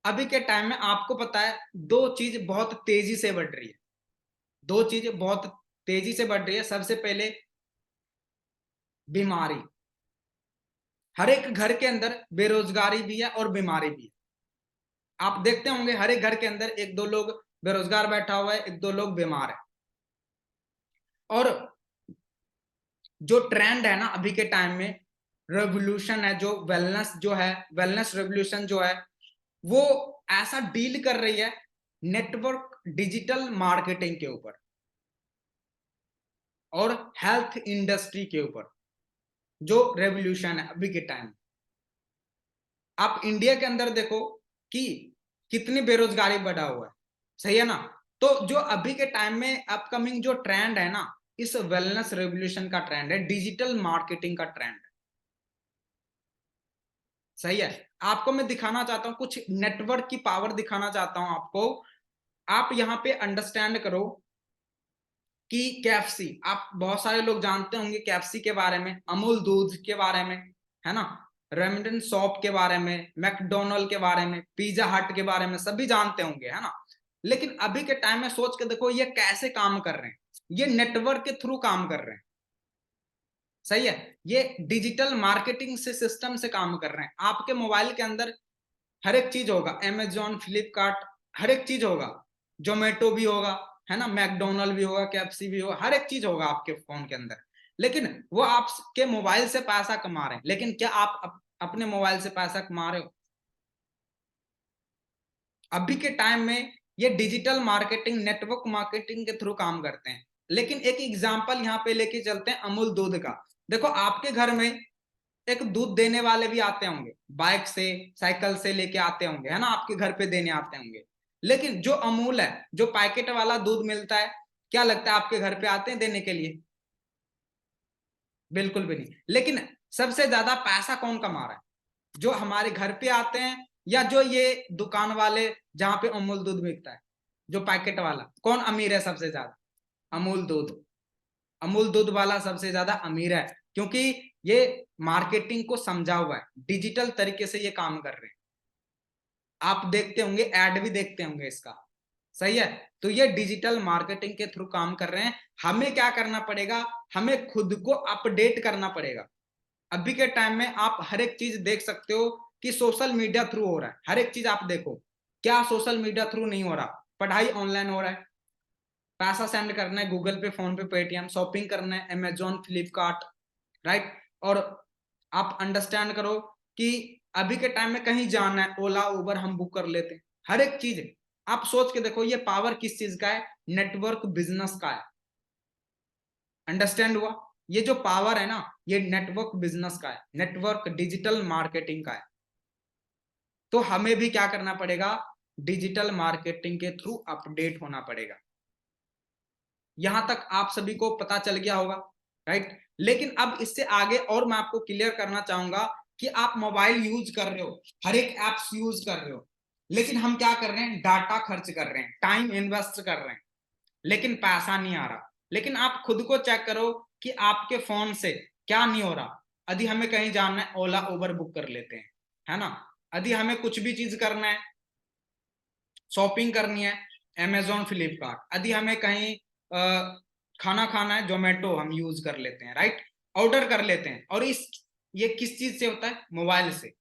अभी के टाइम में आपको पता है दो चीज बहुत तेजी से बढ़ रही है। दो चीज बहुत तेजी से बढ़ रही है। सबसे पहले बीमारी। हर एक घर के अंदर बेरोजगारी भी है और बीमारी भी है। आप देखते होंगे हर एक घर के अंदर एक दो लोग बेरोजगार बैठा हुआ है, एक दो लोग बीमार है। और जो ट्रेंड है ना अभी के टाइम में, रेवोल्यूशन है, जो वेलनेस, जो है वेलनेस रेवोल्यूशन जो है, वो ऐसा डील कर रही है नेटवर्क डिजिटल मार्केटिंग के ऊपर और हेल्थ इंडस्ट्री के ऊपर। जो रेवोल्यूशन है अभी के टाइम, आप इंडिया के अंदर देखो कि कितनी बेरोजगारी बढ़ा हुआ है। सही है ना? तो जो अभी के टाइम में अपकमिंग जो ट्रेंड है ना, इस वेलनेस रेवोल्यूशन का ट्रेंड है, डिजिटल मार्केटिंग का ट्रेंड है। सही है। आपको मैं दिखाना चाहता हूं, कुछ नेटवर्क की पावर दिखाना चाहता हूं आपको। आप यहां पे अंडरस्टैंड करो कि KFC, आप बहुत सारे लोग जानते होंगे KFC के बारे में, अमूल दूध के बारे में, है ना, रेमिडन शॉप के बारे में, मैकडोनल्ड के बारे में, पिज्जा हट के बारे में, सभी जानते होंगे, है ना। लेकिन अभी के टाइम में सोच के देखो ये कैसे काम कर रहे हैं, ये नेटवर्क के थ्रू काम कर रहे हैं, सही है। ये डिजिटल मार्केटिंग से सिस्टम से काम कर रहे हैं। आपके मोबाइल के अंदर हर एक चीज होगा, अमेजॉन, फ्लिपकार्ट, हर एक चीज होगा, जोमेटो भी होगा, है ना, मैकडोनल्ड भी होगा, KFC भी होगा, हर एक चीज होगा आपके फोन के अंदर। लेकिन वो आपके मोबाइल से पैसा कमा रहे हैं, लेकिन क्या आप अपने मोबाइल से पैसा कमा रहे हो? अभी के टाइम में ये डिजिटल मार्केटिंग, नेटवर्क मार्केटिंग के थ्रू काम करते हैं। लेकिन एक एग्जांपल यहाँ पे लेके चलते हैं अमूल दूध का। देखो आपके घर में एक दूध देने वाले भी आते होंगे, बाइक से, साइकिल से लेके आते होंगे, है ना, आपके घर पे देने आते होंगे। लेकिन जो अमूल है, जो पैकेट वाला दूध मिलता है, क्या लगता है आपके घर पे आते हैं देने के लिए? बिल्कुल भी नहीं। लेकिन सबसे ज्यादा पैसा कौन कमा रहा है? जो हमारे घर पे आते हैं, या जो ये दुकान वाले जहां पे अमूल दूध बिकता है, जो पैकेट वाला, कौन अमीर है सबसे ज्यादा? अमूल दूध। अमूल दूध वाला सबसे ज्यादा अमीर है, क्योंकि ये मार्केटिंग को समझा हुआ है, डिजिटल तरीके से ये काम कर रहे हैं। आप देखते होंगे, ऐड भी देखते होंगे इसका, सही है। तो ये डिजिटल मार्केटिंग के थ्रू काम कर रहे हैं। हमें क्या करना पड़ेगा? हमें खुद को अपडेट करना पड़ेगा। अभी के टाइम में आप हर एक चीज देख सकते हो कि सोशल मीडिया थ्रू हो रहा है, हर एक चीज आप देखो, क्या सोशल मीडिया थ्रू नहीं हो रहा? पढ़ाई ऑनलाइन हो रहा है, पैसा सेंड करना है गूगल पे, फोन पे, पेटीएम, शॉपिंग करना है अमेजोन, फ्लिपकार्ट, राइट। और आप अंडरस्टैंड करो कि अभी के टाइम में कहीं जाना है, ओला उबर हम बुक कर लेते हैं, हर एक चीज। आप सोच के देखो ये पावर किस चीज का है? नेटवर्क बिजनेस का है। अंडरस्टैंड हुआ? ये जो पावर है ना, ये नेटवर्क बिजनेस का है, नेटवर्क डिजिटल मार्केटिंग का है। तो हमें भी क्या करना पड़ेगा? डिजिटल मार्केटिंग के थ्रू अपडेट होना पड़ेगा। यहां तक आप सभी को पता चल गया होगा, राइट। लेकिन अब इससे आगे और मैं आपको क्लियर करना चाहूंगा कि आप मोबाइल यूज कर रहे हो, हर एक एप्स यूज कर रहे हो, लेकिन हम क्या कर रहे हैं? डाटा खर्च कर रहे हैं, टाइम इन्वेस्ट कर रहे हैं, लेकिन पैसा नहीं आ रहा। लेकिन आप खुद को चेक करो कि आपके फोन से क्या नहीं हो रहा। यदि हमें कहीं जाना है, ओला उबर बुक कर लेते हैं, है ना। यदि हमें कुछ भी चीज करना है, शॉपिंग करनी है, अमेजोन, फ्लिपकार्ट। यदि हमें कहीं खाना खाना है, जोमेटो हम यूज कर लेते हैं, राइट, ऑर्डर कर लेते हैं। और ये किस चीज से होता है? मोबाइल से।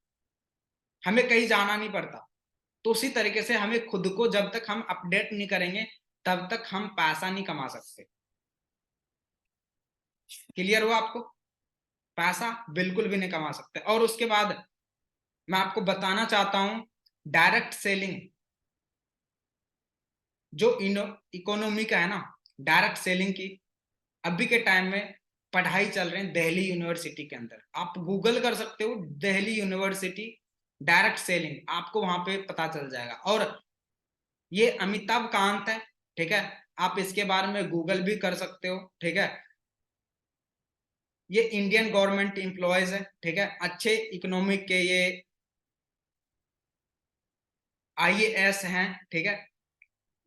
हमें कहीं जाना नहीं पड़ता। तो उसी तरीके से हमें खुद को जब तक हम अपडेट नहीं करेंगे, तब तक हम पैसा नहीं कमा सकते। क्लियर हुआ आपको? पैसा बिल्कुल भी नहीं कमा सकते। और उसके बाद मैं आपको बताना चाहता हूं, डायरेक्ट सेलिंग जो इकोनॉमी का है ना, डायरेक्ट सेलिंग की अभी के टाइम में पढ़ाई चल रही है दिल्ली यूनिवर्सिटी के अंदर। आप गूगल कर सकते हो, दिल्ली यूनिवर्सिटी डायरेक्ट सेलिंग, आपको वहां पे पता चल जाएगा। और ये अमिताभ कांत है, ठीक है, आप इसके बारे में गूगल भी कर सकते हो, ठीक है। ये इंडियन गवर्नमेंट एम्प्लॉयज है, ठीक है, अच्छे इकोनॉमिक के ये IAS हैं, ठीक है,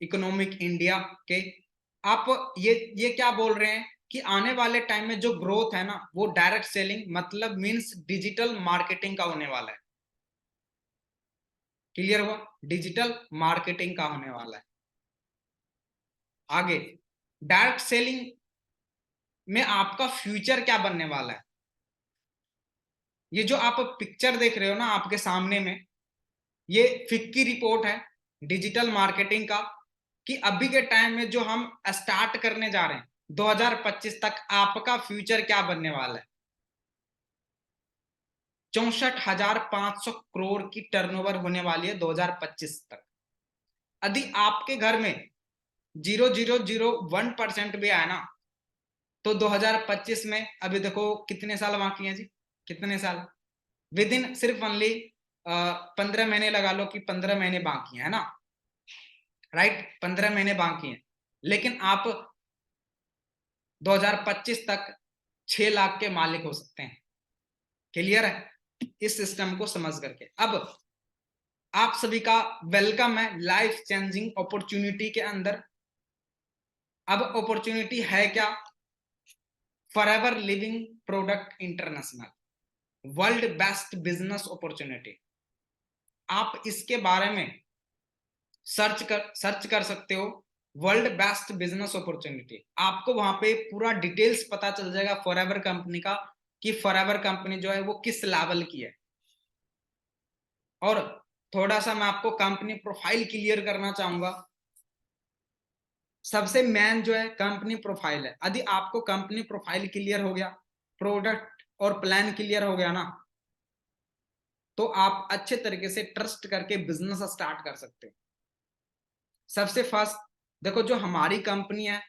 इकोनॉमिक इंडिया के। आप ये क्या बोल रहे हैं कि आने वाले टाइम में जो ग्रोथ है ना, वो डायरेक्ट सेलिंग मतलब मींस डिजिटल मार्केटिंग का होने वाला है। क्लियर हुआ? डिजिटल मार्केटिंग का होने वाला है। आगे डायरेक्ट सेलिंग में आपका फ्यूचर क्या बनने वाला है? ये जो आप पिक्चर देख रहे हो ना आपके सामने में, ये फिक्की रिपोर्ट है डिजिटल मार्केटिंग का, कि अभी के टाइम में जो हम स्टार्ट करने जा रहे हैं 2025 तक, आपका फ्यूचर क्या बनने वाला है। 64,500 करोड़ की टर्नओवर होने वाली है 2025 तक। यदि आपके घर में 0.001% भी आया ना, तो 2025 में, अभी देखो कितने साल बाकी हैं जी, कितने साल, विद इन सिर्फ ओनली 15 महीने लगा लो कि 15 महीने बाकी है ना, राइट, 15 महीने बाकी हैं। लेकिन आप 2025 तक 6 लाख के मालिक हो सकते हैं। क्लियर है इस सिस्टम को समझ करके? अब आप सभी का वेलकम है लाइफ चेंजिंग अपॉर्चुनिटी के अंदर। अब अपॉर्चुनिटी है क्या? Forever living product international, world best business opportunity. आप इसके बारे में सर्च कर सकते हो, वर्ल्ड बेस्ट बिजनेस अपॉर्चुनिटी। आपको वहां पे पूरा डिटेल्स पता चल जाएगा फॉरएवर कंपनी का, कि फॉरएवर कंपनी जो है वो किस लेवल की है। और थोड़ा सा मैं आपको कंपनी प्रोफाइल क्लियर करना चाहूंगा। सबसे मेन जो है कंपनी प्रोफाइल है। यदि आपको कंपनी प्रोफाइल क्लियर हो गया, प्रोडक्ट और प्लान क्लियर हो गया ना, तो आप अच्छे तरीके से ट्रस्ट करके बिजनेस स्टार्ट कर सकते हो। सबसे फर्स्ट देखो, जो हमारी कंपनी है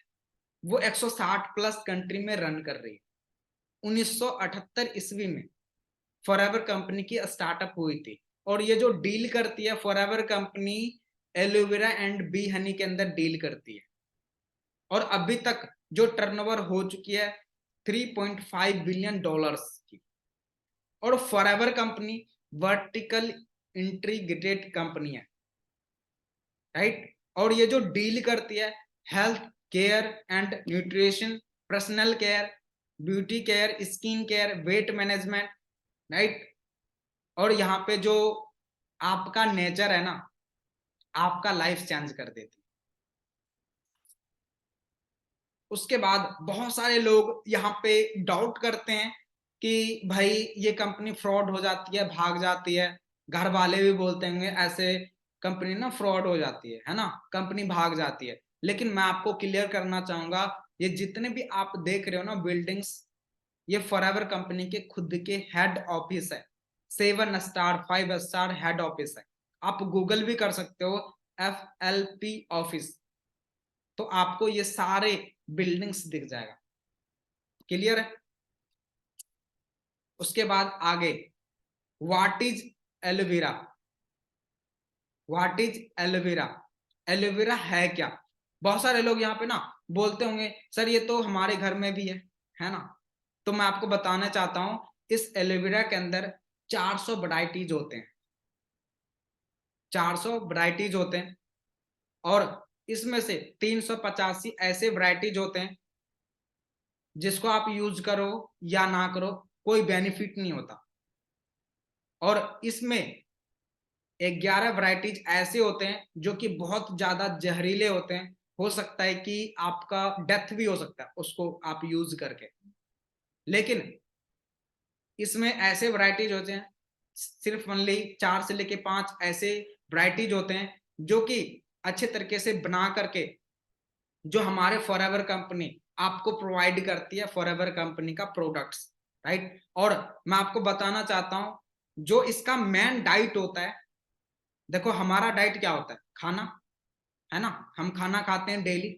वो 160 प्लस कंट्री में रन कर रही है। 1978 ईस्वी में फॉरएवर कंपनी की स्टार्टअप हुई थी। और ये जो डील करती है forever company, aloe vera and B Honey के अंदर डील करती है। और अभी तक जो टर्नओवर हो चुकी है 3.5 बिलियन डॉलर्स की। और forever company vertical integrated company है, राइट। और ये जो डील करती है health care and nutrition, personal care, beauty care, skin care, weight management, right. और यहाँ पे जो आपका नेचर है ना, आपका लाइफ चेंज कर देती। उसके बाद बहुत सारे लोग यहाँ पे डाउट करते हैं कि भाई ये कंपनी फ्रॉड हो जाती है, भाग जाती है। घर वाले भी बोलते होंगे ऐसे कंपनी ना फ्रॉड हो जाती है ना, कंपनी भाग जाती है। लेकिन मैं आपको क्लियर करना चाहूंगा, ये जितने भी आप देख रहे हो ना बिल्डिंग्स, ये फॉरएवर कंपनी के खुद के हेड ऑफिस है। 7 स्टार 5 स्टार हेड ऑफिस है। आप गूगल भी कर सकते हो, FLP ऑफिस, तो आपको ये सारे बिल्डिंग्स दिख जाएगा। क्लियर है? उसके बाद आगे, what is aloe vera? What is aloe vera? Aloe vera है क्या? बहुत सारे लोग यहाँ पे ना बोलते होंगे सर ये तो हमारे घर में भी है ना। तो मैं आपको बताना चाहता हूं, इस एलोवेरा के अंदर 400 वैरायटीज होते हैं। 400 वैरायटीज होते हैं। और इसमें से 385 ऐसे वैरायटीज होते हैं जिसको आप यूज करो या ना करो कोई बेनिफिट नहीं होता। और इसमें 11 वैरायटीज ऐसे होते हैं जो कि बहुत ज्यादा जहरीले होते हैं। हो सकता है कि आपका डेथ भी हो सकता है उसको आप यूज करके। लेकिन इसमें ऐसे वैरायटीज होते हैं, सिर्फ ओनली 4 से लेके 5 ऐसे वैरायटीज होते हैं जो कि अच्छे तरीके से बना करके जो हमारे फॉरएवर कंपनी आपको प्रोवाइड करती है, फॉरएवर कंपनी का प्रोडक्ट्स, राइट। और मैं आपको बताना चाहता हूं जो इसका मेन डाइट होता है। देखो हमारा डाइट क्या होता है, खाना, है ना। हम खाना खाते हैं डेली।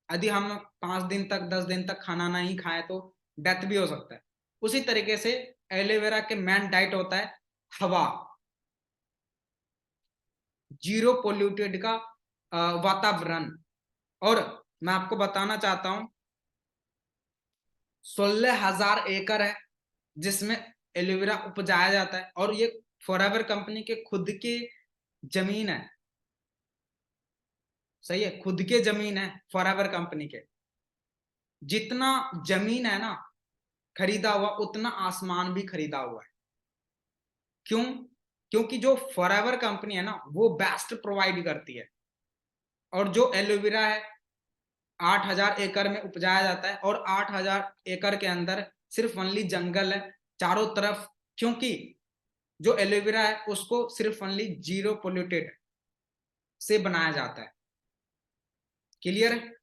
यदि हम 5 दिन तक 10 दिन तक खाना नहीं खाए तो डेथ भी हो सकता है। उसी तरीके से एलोवेरा के मेन डाइट होता है हवा, जीरो पोल्यूटेड का वातावरण। और मैं आपको बताना चाहता हूं 16,000 एकड़ है जिसमें एलोवेरा उपजाया जाता है। और ये फॉरएवर कंपनी के खुद की जमीन है, सही है, खुद के जमीन है फॉरएवर कंपनी के। जितना जमीन है ना खरीदा हुआ, उतना आसमान भी खरीदा हुआ है। क्यों? क्योंकि जो फॉरएवर कंपनी है ना वो बेस्ट प्रोवाइड करती है। और जो एलोवेरा है 8,000 एकड़ में उपजाया जाता है। और 8,000 एकड़ के अंदर सिर्फ ओनली जंगल है चारों तरफ। क्योंकि जो एलोवेरा है उसको सिर्फ ओनली जीरो पोल्यूटेड से बनाया जाता है। क्लियर है?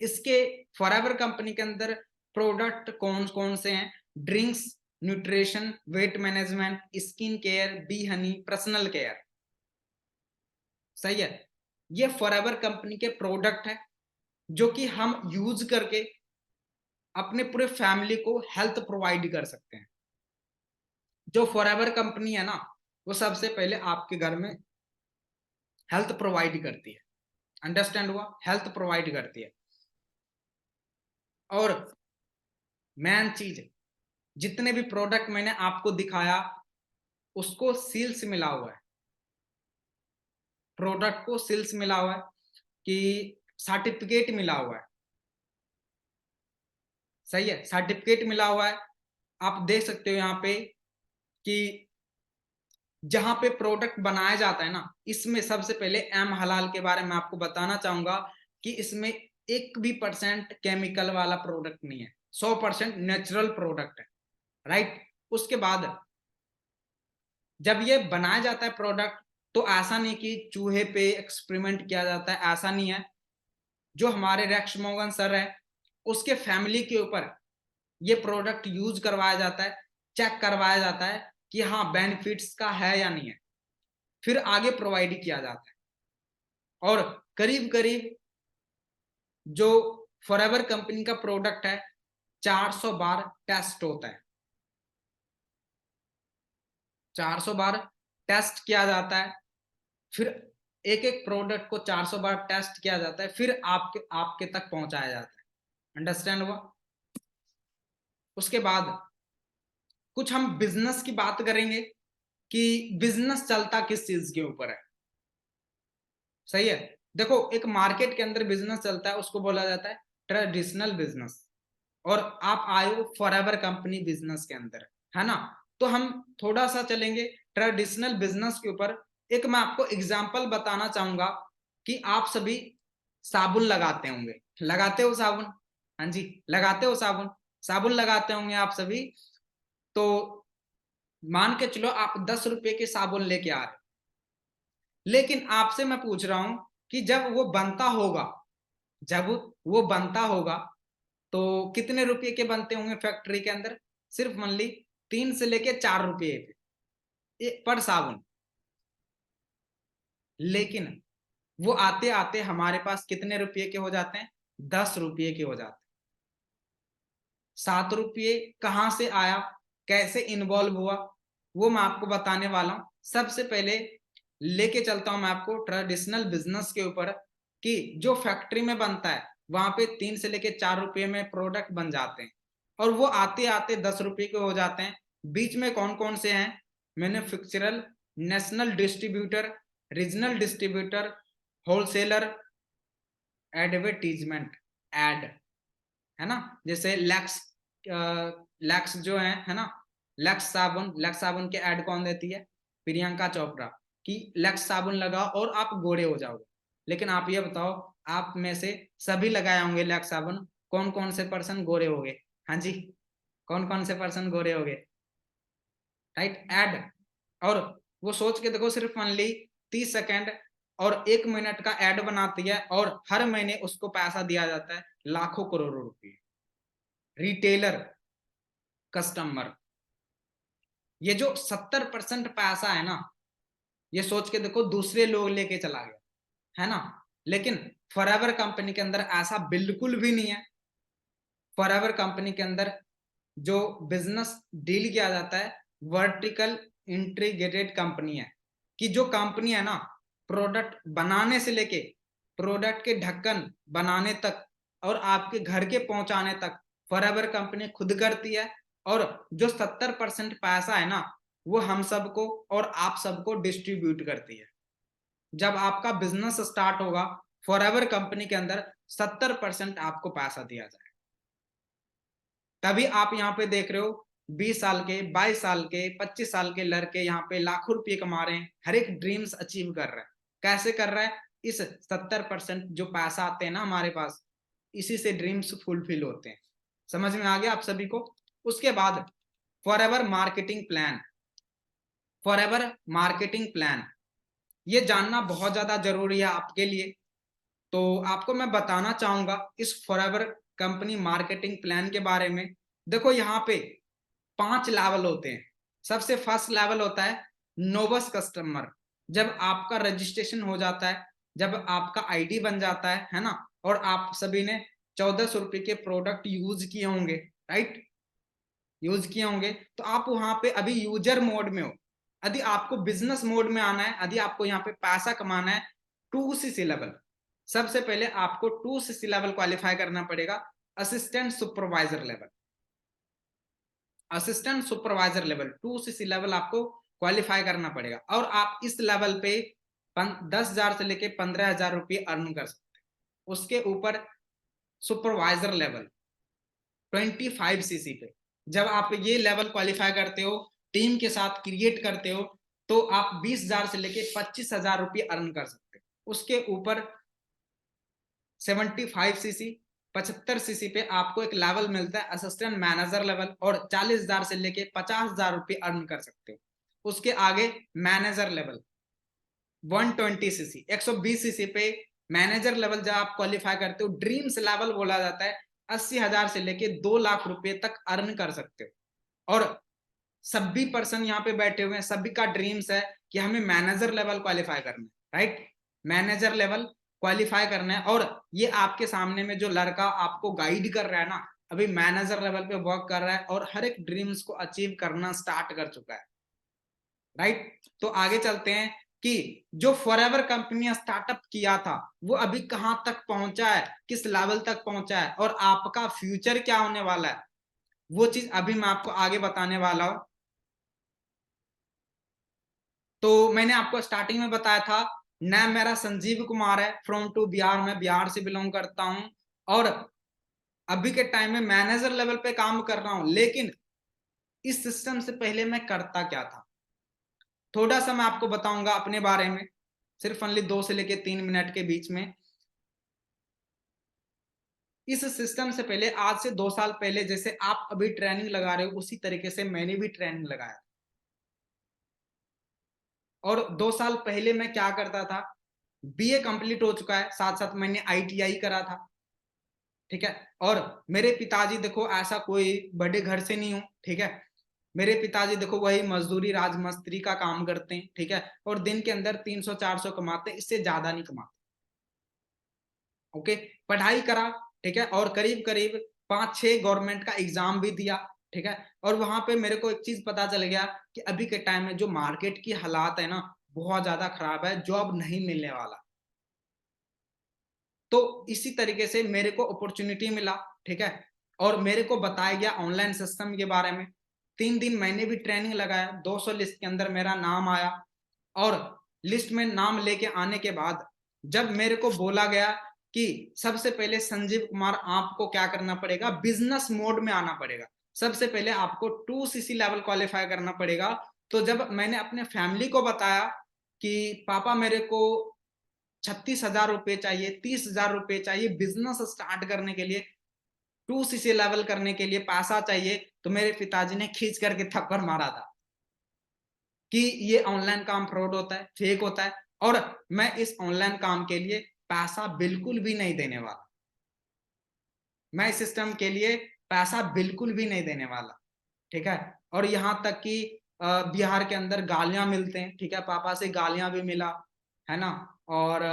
इसके फॉरएवर कंपनी के अंदर प्रोडक्ट कौन कौन से हैं? Drinks, nutrition, weight management, skin care, B Honey, personal care. सही है। ये फॉरएवर कंपनी के प्रोडक्ट है जो कि हम यूज करके अपने पूरे फैमिली को हेल्थ प्रोवाइड कर सकते हैं। जो फॉरएवर कंपनी है ना वो सबसे पहले आपके घर में हेल्थ प्रोवाइड करती है। अंडरस्टैंड हुआ? हेल्थ प्रोवाइड करती है। और मेन चीज, जितने भी प्रोडक्ट मैंने आपको दिखाया उसको सील्स मिला हुआ है, प्रोडक्ट को सील्स मिला हुआ है कि सर्टिफिकेट मिला हुआ है, सही है, सर्टिफिकेट मिला हुआ है। आप देख सकते हो यहाँ पे कि जहां पे प्रोडक्ट बनाया जाता है ना, इसमें सबसे पहले एम हलाल के बारे में आपको बताना चाहूंगा कि इसमें एक भी परसेंट केमिकल वाला प्रोडक्ट नहीं है, 100% नेचुरल प्रोडक्ट है, राइट। उसके बाद जब ये बनाया जाता है प्रोडक्ट, तो ऐसा नहीं कि चूहे पे एक्सपेरिमेंट किया जाता है, ऐसा नहीं है। जो हमारे रेक्स मोगन सर है, उसके फैमिली के ऊपर ये प्रोडक्ट यूज करवाया जाता है, चेक करवाया जाता है कि हाँ बेनिफिट्स का है या नहीं है, फिर आगे प्रोवाइड किया जाता है। और करीब करीब जो फॉरएवर कंपनी का प्रोडक्ट है 400 बार टेस्ट होता है, 400 बार टेस्ट किया जाता है, फिर एक एक प्रोडक्ट को 400 बार टेस्ट किया जाता है, फिर आपके आपके तक पहुंचाया जाता है। अंडरस्टैंड हुआ? उसके बाद कुछ हम बिजनेस की बात करेंगे कि बिजनेस चलता किस चीज के ऊपर है, सही है। देखो, एक मार्केट के अंदर बिजनेस चलता है, उसको बोला जाता है ट्रेडिशनल बिजनेस, और आप आए हो फॉरएवर कंपनी बिजनेस के अंदर, है ना। तो हम थोड़ा सा चलेंगे ट्रेडिशनल बिजनेस के ऊपर। एक मैं आपको एग्जांपल बताना चाहूंगा कि आप सभी साबुन लगाते होंगे, लगाते हो साबुन? हाँ जी, लगाते हो साबुन, साबुन लगाते होंगे आप सभी। तो मान के चलो आप 10 रुपए के साबुन लेके आ रहे हो, लेकिन आपसे मैं पूछ रहा हूं कि जब वो बनता होगा, जब वो बनता होगा तो कितने रुपए के बनते होंगे फैक्ट्री के अंदर? सिर्फ मान ली 3 से लेके 4 रुपए पर साबुन। लेकिन वो आते आते हमारे पास कितने रुपए के हो जाते हैं? 10 रुपए के हो जाते हैं। 7 रुपये कहां से आया, कैसे इन्वॉल्व हुआ, वो मैं आपको बताने वाला हूं। सबसे पहले लेके चलता हूं मैं आपको ट्रेडिशनल बिजनेस के ऊपर कि जो फैक्ट्री में बनता है वहां पे 3 से लेके 4 रुपए में प्रोडक्ट बन जाते हैं, और वो आते आते 10 रुपए के हो जाते हैं। बीच में कौन कौन से हैं? Manufacturer, national distributor, regional distributor, wholesaler, advertisement, ad, है ना। जैसे लैक्स, लैक्स जो है ना, लैक्स साबुन, लैक्स साबुन के ऐड कौन देती है? प्रियंका चोपड़ा, कि लैक्स साबुन लगाओ और आप गोरे हो जाओगे। लेकिन आप ये बताओ, आप में से सभी लगाए होंगे लैक्स साबुन, कौन कौन से पर्सन गोरे हो गए? हाँ जी, कौन कौन से पर्सन गोरे हो गए? Right, add. और वो सोच के देखो, सिर्फ ओनली 30 सेकेंड और 1 मिनट का ऐड बनाती है, और हर महीने उसको पैसा दिया जाता है लाखों करोड़ों रुपए। रिटेलर, कस्टमर, ये जो 70% पैसा है ना, ये सोच के देखो दूसरे लोग लेके चला गया, है ना। लेकिन फॉरएवर कंपनी के अंदर ऐसा बिल्कुल भी नहीं है। फॉरएवर कंपनी के अंदर जो बिजनेस डील किया जाता है, वर्टिकल इंटीग्रेटेड कंपनी है, कि जो कंपनी है ना, प्रोडक्ट बनाने से लेके प्रोडक्ट के ढक्कन बनाने तक और आपके घर के पहुंचाने तक फॉरएवर कंपनी खुद करती है। और जो 70% पैसा है ना, वो हम सबको और आप सबको डिस्ट्रीब्यूट करती है। जब आपका बिजनेस स्टार्ट होगा फॉरएवर कंपनी के अंदर, 70% आपको पैसा दिया जाए। तभी आप यहाँ पे देख रहे हो 20 साल के, 22 साल के, 25 साल के लड़के यहाँ पे लाखों रुपए कमा रहे हैं, हर एक ड्रीम्स अचीव कर रहे हैं। कैसे कर रहा है? इस 70% जो पैसा आते हैं ना हमारे पास, इसी से ड्रीम्स फुलफिल होते हैं। समझ में आ गया आप सभी को? उसके बाद forever marketing plan, forever marketing plan, ये जानना बहुत ज्यादा जरूरी है आपके लिए। तो आपको मैं बताना चाहूंगा इस फॉरएवर कंपनी मार्केटिंग प्लान के बारे में। देखो, यहाँ पे 5 लेवल होते हैं। सबसे फर्स्ट लेवल होता है नोबस कस्टमर। जब आपका रजिस्ट्रेशन हो जाता है, जब आपका आईडी बन जाता है ना, और आप सभी ने 1400 रुपए के प्रोडक्ट यूज किए होंगे, राइट, यूज किए होंगे, तो आप वहां पे अभी यूजर मोड में हो। यदि आपको बिजनेस मोड में आना है, यदि आपको यहाँ पे पैसा कमाना है, 2CC लेवल, सबसे पहले आपको 2CC लेवल क्वालिफाई करना पड़ेगा, assistant supervisor level. Assistant supervisor level 2CC level आपको क्वालिफाई करना पड़ेगा, और आप इस लेवल पे 10,000 से लेके 15,000 रुपये अर्न कर सकते हैं। उसके ऊपर सुपरवाइजर लेवल 25 सीसी पे। जब आप ये लेवल क्वालिफाई करते हो, टीम के साथ क्रिएट करते हो, तो आप 20,000 से लेके 25,000 रुपये अर्न कर सकते हो। उसके ऊपर 75 सीसी 75 सीसी पे आपको एक लेवल मिलता है असिस्टेंट मैनेजर लेवल, और 40,000 से लेके 50,000 रुपये अर्न कर सकते हो। उसके आगे मैनेजर लेवल 120 सीसी 120 सीसी पे मैनेजर लेवल जब आप क्वालिफाई करते हो, ड्रीम्स लेवल बोला जाता है, 80,000 से लेके 2 लाख रुपए तक अर्न कर सकते हो। और सभी पर्सन यहाँ पे बैठे हुए हैं, सभी का ड्रीम्स है कि हमें मैनेजर लेवल क्वालिफाई करना है, राइट? मैनेजर लेवल क्वालिफाई करना है। और ये आपके सामने में जो लड़का आपको गाइड कर रहा है ना, अभी मैनेजर लेवल पे वर्क कर रहा है और हर एक ड्रीम्स को अचीव करना स्टार्ट कर चुका है, राइट? तो आगे चलते हैं कि जो फॉरएवर कंपनी स्टार्टअप किया था वो अभी कहां तक पहुंचा है, किस लेवल तक पहुंचा है, और आपका फ्यूचर क्या होने वाला है, वो चीज अभी मैं आपको आगे बताने वाला हूं। तो मैंने आपको स्टार्टिंग में बताया था, नाम मेरा संजीव कुमार है, फ्रॉम टू बिहार, मैं बिहार से बिलोंग करता हूं, और अभी के टाइम में मैनेजर लेवल पे काम कर रहा हूं। लेकिन इस सिस्टम से पहले मैं करता क्या था, थोड़ा सा मैं आपको बताऊंगा अपने बारे में, सिर्फ ओनली 2 से लेके 3 मिनट के बीच में। इस सिस्टम से पहले, आज से 2 साल पहले, जैसे आप अभी ट्रेनिंग लगा रहे हो उसी तरीके से मैंने भी ट्रेनिंग लगाया। और 2 साल पहले मैं क्या करता था, बीए कंप्लीट हो चुका है, साथ साथ मैंने आईटीआई करा था, ठीक है। और मेरे पिताजी देखो ऐसा कोई बड़े घर से नहीं हूं, ठीक है। मेरे पिताजी देखो वही मजदूरी राजमिस्त्री का काम करते हैं, ठीक है, और दिन के अंदर 300-400 कमाते हैं, इससे ज्यादा नहीं कमाते। ओके, पढ़ाई करा, ठीक है, और करीब करीब 5-6 गवर्नमेंट का एग्जाम भी दिया, ठीक है। और वहां पे मेरे को एक चीज पता चल गया कि अभी के टाइम में जो मार्केट की हालात है ना, बहुत ज्यादा खराब है, जॉब नहीं मिलने वाला। तो इसी तरीके से मेरे को अपॉर्चुनिटी मिला, ठीक है, और मेरे को बताया गया ऑनलाइन सिस्टम के बारे में। 3 दिन मैंने भी ट्रेनिंग लगाया, 200 लिस्ट के अंदर मेरा नाम आया। और लिस्ट में नाम लेके आने के बाद जब मेरे को बोला गया कि सबसे पहले संजीव कुमार आपको क्या करना पड़ेगा, बिजनेस मोड में आना पड़ेगा, सबसे पहले आपको 2 सीसी लेवल क्वालिफाई करना पड़ेगा। तो जब मैंने अपने फैमिली को बताया कि पापा मेरे को 36,000 रुपए चाहिए, 30,000 रुपए चाहिए बिजनेस स्टार्ट करने के लिए, 2 सीसी लेवल करने के लिए पैसा चाहिए, तो मेरे पिताजी ने खींच करके थप्पड़ मारा था कि ये ऑनलाइन काम फ्रॉड होता है, फेक होता है, और मैं इस ऑनलाइन काम के लिए पैसा बिल्कुल भी नहीं देने वाला, मैं इस सिस्टम के लिए पैसा बिल्कुल भी नहीं देने वाला, ठीक है। और यहां तक कि बिहार के अंदर गालियां मिलते हैं, ठीक है, पापा से गालियां भी मिला, है ना। और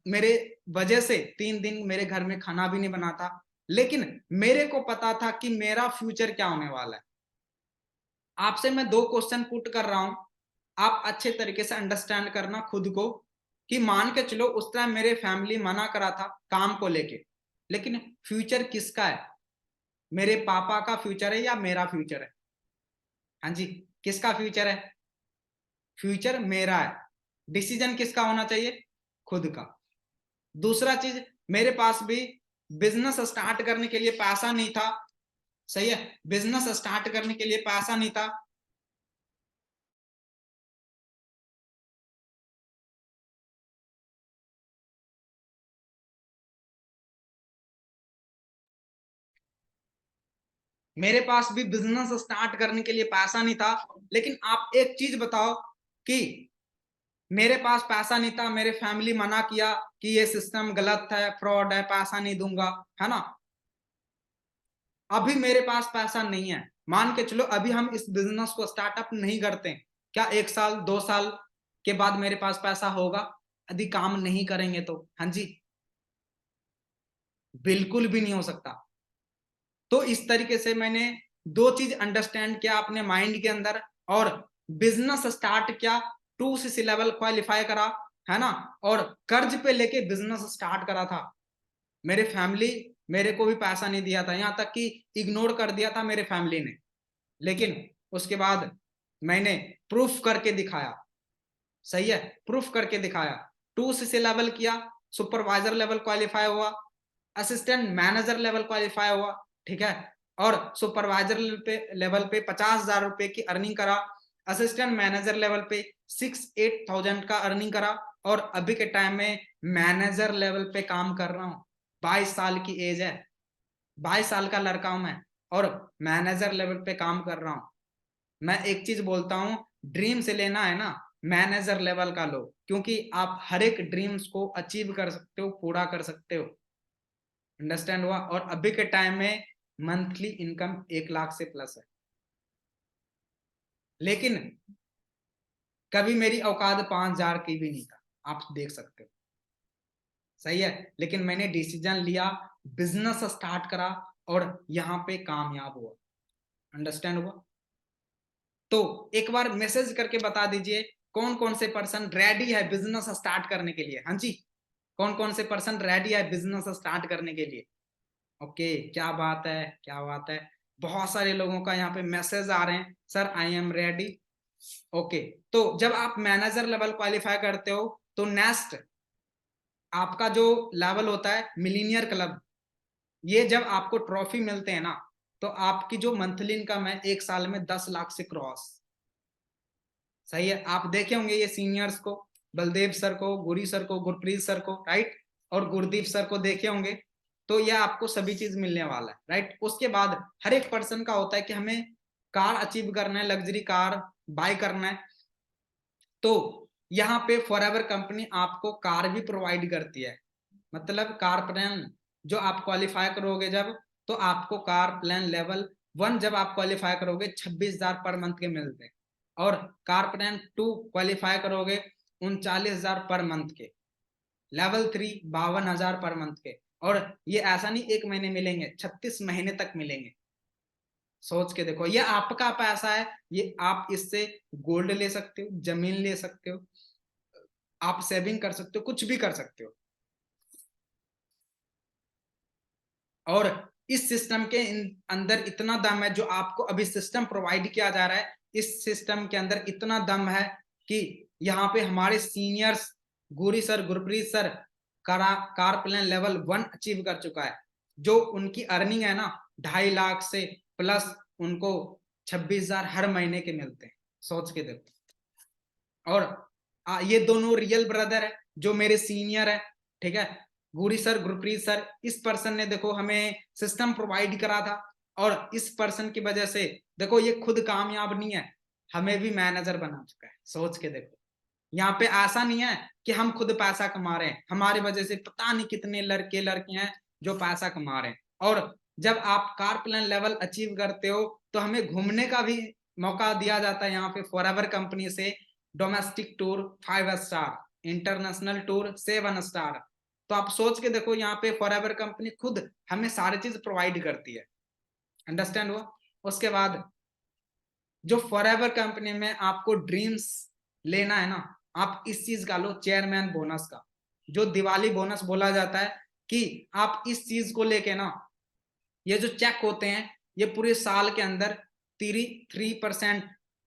मेरे वजह से 3 दिन मेरे घर में खाना भी नहीं बना था। लेकिन मेरे को पता था कि मेरा फ्यूचर क्या होने वाला है। आपसे मैं 2 क्वेश्चन पुट कर रहा हूं, आप अच्छे तरीके से अंडरस्टैंड करना खुद को, कि मान के चलो उस टाइम मेरे फैमिली मना करा था काम को लेके, लेकिन फ्यूचर किसका है, मेरे पापा का फ्यूचर है या मेरा फ्यूचर है? हाँ जी, किसका फ्यूचर है? फ्यूचर मेरा है। डिसीजन किसका होना चाहिए? खुद का। दूसरा चीज, मेरे पास भी बिजनेस स्टार्ट करने के लिए पैसा नहीं था, सही है, बिजनेस स्टार्ट करने के लिए पैसा नहीं था। मेरे पास भी बिजनेस स्टार्ट करने के लिए पैसा नहीं था। लेकिन आप एक चीज बताओ कि मेरे पास पैसा नहीं था, मेरे फैमिली मना किया कि ये सिस्टम गलत है, फ्रॉड है, पैसा नहीं दूंगा, है ना। अभी मेरे पास पैसा नहीं है, मान के चलो अभी हम इस बिजनेस को स्टार्टअप नहीं करते, क्या 1 साल 2 साल के बाद मेरे पास पैसा होगा यदि काम नहीं करेंगे तो? हाँ जी, बिल्कुल भी नहीं हो सकता। तो इस तरीके से मैंने 2 चीज अंडरस्टैंड किया अपने माइंड के अंदर, और बिजनेस स्टार्ट किया, 2 सीसी लेवल क्वालिफाई करा, है ना, और कर्ज पे लेके बिजनेस स्टार्ट करा था। मेरे फैमिली मेरे को भी पैसा नहीं दिया था, यहां तक कि इग्नोर कर दिया था मेरे फैमिली ने। लेकिन उसके बाद मैंने प्रूफ करके दिखाया, सही है, प्रूफ करके दिखाया, 2 सीसी लेवल किया, सुपरवाइजर लेवल क्वालिफाई हुआ, असिस्टेंट मैनेजर लेवल क्वालिफाई हुआ, ठीक है, और सुपरवाइजर लेवल पे 50,000 रुपए की अर्निंग करा, असिस्टेंट मैनेजर लेवल पे 6-8,000 का अर्निंग करा, और अभी के टाइम में मैनेजर लेवल पे काम कर रहा हूँ। 22 साल की एज है, 22 साल का लड़का हूं मैं, और मैनेजर लेवल पे काम कर रहा हूं। मैं एक चीज बोलता हूं, ड्रीम से लेना है ना, मैनेजर लेवल का लो, क्योंकि आप हर एक ड्रीम्स को अचीव कर सकते हो, पूरा कर सकते हो। अंडरस्टैंड हुआ? और अभी के टाइम में मंथली इनकम 1 लाख से प्लस है, लेकिन कभी मेरी औकात 5,000 की भी नहीं था, आप देख सकते हो। सही है, लेकिन मैंने डिसीजन लिया, बिजनेस स्टार्ट करा, और यहां पे कामयाब हुआ। अंडरस्टैंड हुआ? तो एक बार मैसेज करके बता दीजिए कौन कौन से पर्सन रेडी है बिजनेस स्टार्ट करने के लिए। हाँ जी, कौन कौन से पर्सन रेडी है बिजनेस स्टार्ट करने के लिए? ओके, क्या बात है, क्या बात है। बहुत सारे लोगों का यहाँ पे मैसेज आ रहे हैं, sir I am ready. Okay, तो जब आप मैनेजर लेवल क्वालिफाई करते हो तो नेक्स्ट आपका जो लेवल होता है मिलीनियर क्लब, ये जब आपको ट्रॉफी मिलते हैं ना, तो आपकी जो मंथली इनकम है 1 साल में 10 लाख से क्रॉस। सही है, आप देखे होंगे ये सीनियर्स को, बलदेव सर को, गुरी सर को, गुरप्रीत सर को, राइट, और गुरदीप सर को देखे होंगे। तो यह आपको सभी चीज मिलने वाला है, राइट। उसके बाद हर एक पर्सन का होता है कि हमें कार अचीव करना है, लग्जरी कार बाय करना है। तो यहाँ पे फॉरएवर कंपनी आपको कार भी प्रोवाइड करती है, मतलब कार प्लान जो आप क्वालिफाई करोगे जब, तो आपको कार प्लान लेवल 1 जब आप क्वालिफाई करोगे 26,000 पर मंथ के मिलते हैं, और कार प्लान 2 क्वालिफाई करोगे 39,000 पर मंथ के, लेवल 3 52,000 पर मंथ के। और ये ऐसा नहीं 1 महीने मिलेंगे, 36 महीने तक मिलेंगे। सोच के देखो, ये आपका पैसा है, ये आप इससे गोल्ड ले सकते हो, जमीन ले सकते हो, आप सेविंग कर सकते हो, कुछ भी कर सकते हो। और इस सिस्टम के अंदर इतना दम है, जो आपको अभी सिस्टम प्रोवाइड किया जा रहा है, इस सिस्टम के अंदर इतना दम है कि यहाँ पे हमारे seniors Guri sir, Gurpreet sir car plan level 1 achieve कर चुका है, जो उनकी अर्निंग है ना 2.5 लाख से प्लस, उनको 26,000 हर महीने के मिलते हैं। सोच के देखो। और ये दोनों रियल ब्रदर है, जो मेरे सीनियर है, ठीक है, गुरी सर, गुरप्रीत सर। इस पर्सन ने देखो हमें सिस्टम प्रोवाइड करा था, और इस पर्सन की वजह से देखो ये खुद कामयाब नहीं है, हमें भी मैनेजर बना चुका है। सोच के देखो, यहाँ पे ऐसा नहीं है कि हम खुद पैसा कमा रहे हैं, हमारी वजह से पता नहीं कितने लड़के लड़कियां हैं जो पैसा कमा रहे हैं। और जब आप कार प्लान लेवल अचीव करते हो तो हमें घूमने का भी मौका दिया जाता है यहाँ पे फॉरएवर कंपनी से। Domestic tour 5 star, international tour 7 star. तो आप सोच के देखो, यहाँ पे फॉरएवर कंपनी खुद हमें सारी चीज प्रोवाइड करती है। अंडरस्टैंड हुआ? उसके बाद जो फॉरएवर कंपनी में आपको ड्रीम्स लेना है ना, आप इस चीज का लो, चेयरमैन बोनस का, जो दिवाली बोनस बोला जाता है, कि आप इस चीज को लेके ना, ये जो चेक होते हैं ये पूरे साल के अंदर 3%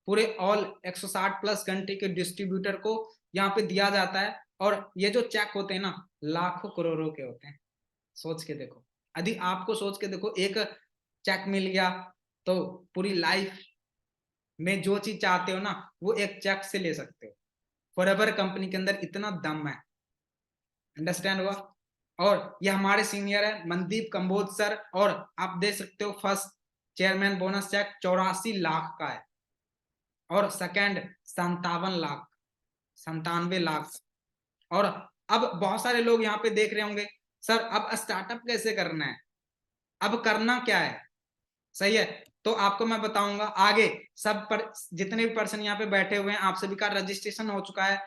पूरे ऑल 160 प्लस घंटे के डिस्ट्रीब्यूटर को यहाँ पे दिया जाता है। और ये जो चेक होते हैं ना, लाखों करोड़ों के होते हैं। सोच के देखो, यदि आपको सोच के देखो एक चेक मिल गया, तो पूरी लाइफ में जो चीज चाहते हो ना, वो एक चेक से ले सकते हो। फॉरएवर कंपनी के अंदर इतना दम है। अंडरस्टैंड हुआ? और ये हमारे सीनियर है मनदीप कंबोज सर, और आप देख सकते हो first chairman bonus check 84 lakh का है, और सेकंड 97 लाख, 97 लाख। और अब बहुत सारे लोग यहाँ पे देख रहे होंगे, सर अब स्टार्टअप कैसे करना है, अब करना क्या है? सही है, तो आपको मैं बताऊंगा आगे। सब पर जितने भी पर्सन यहाँ पे बैठे हुए हैं, आप सभी का रजिस्ट्रेशन हो चुका है।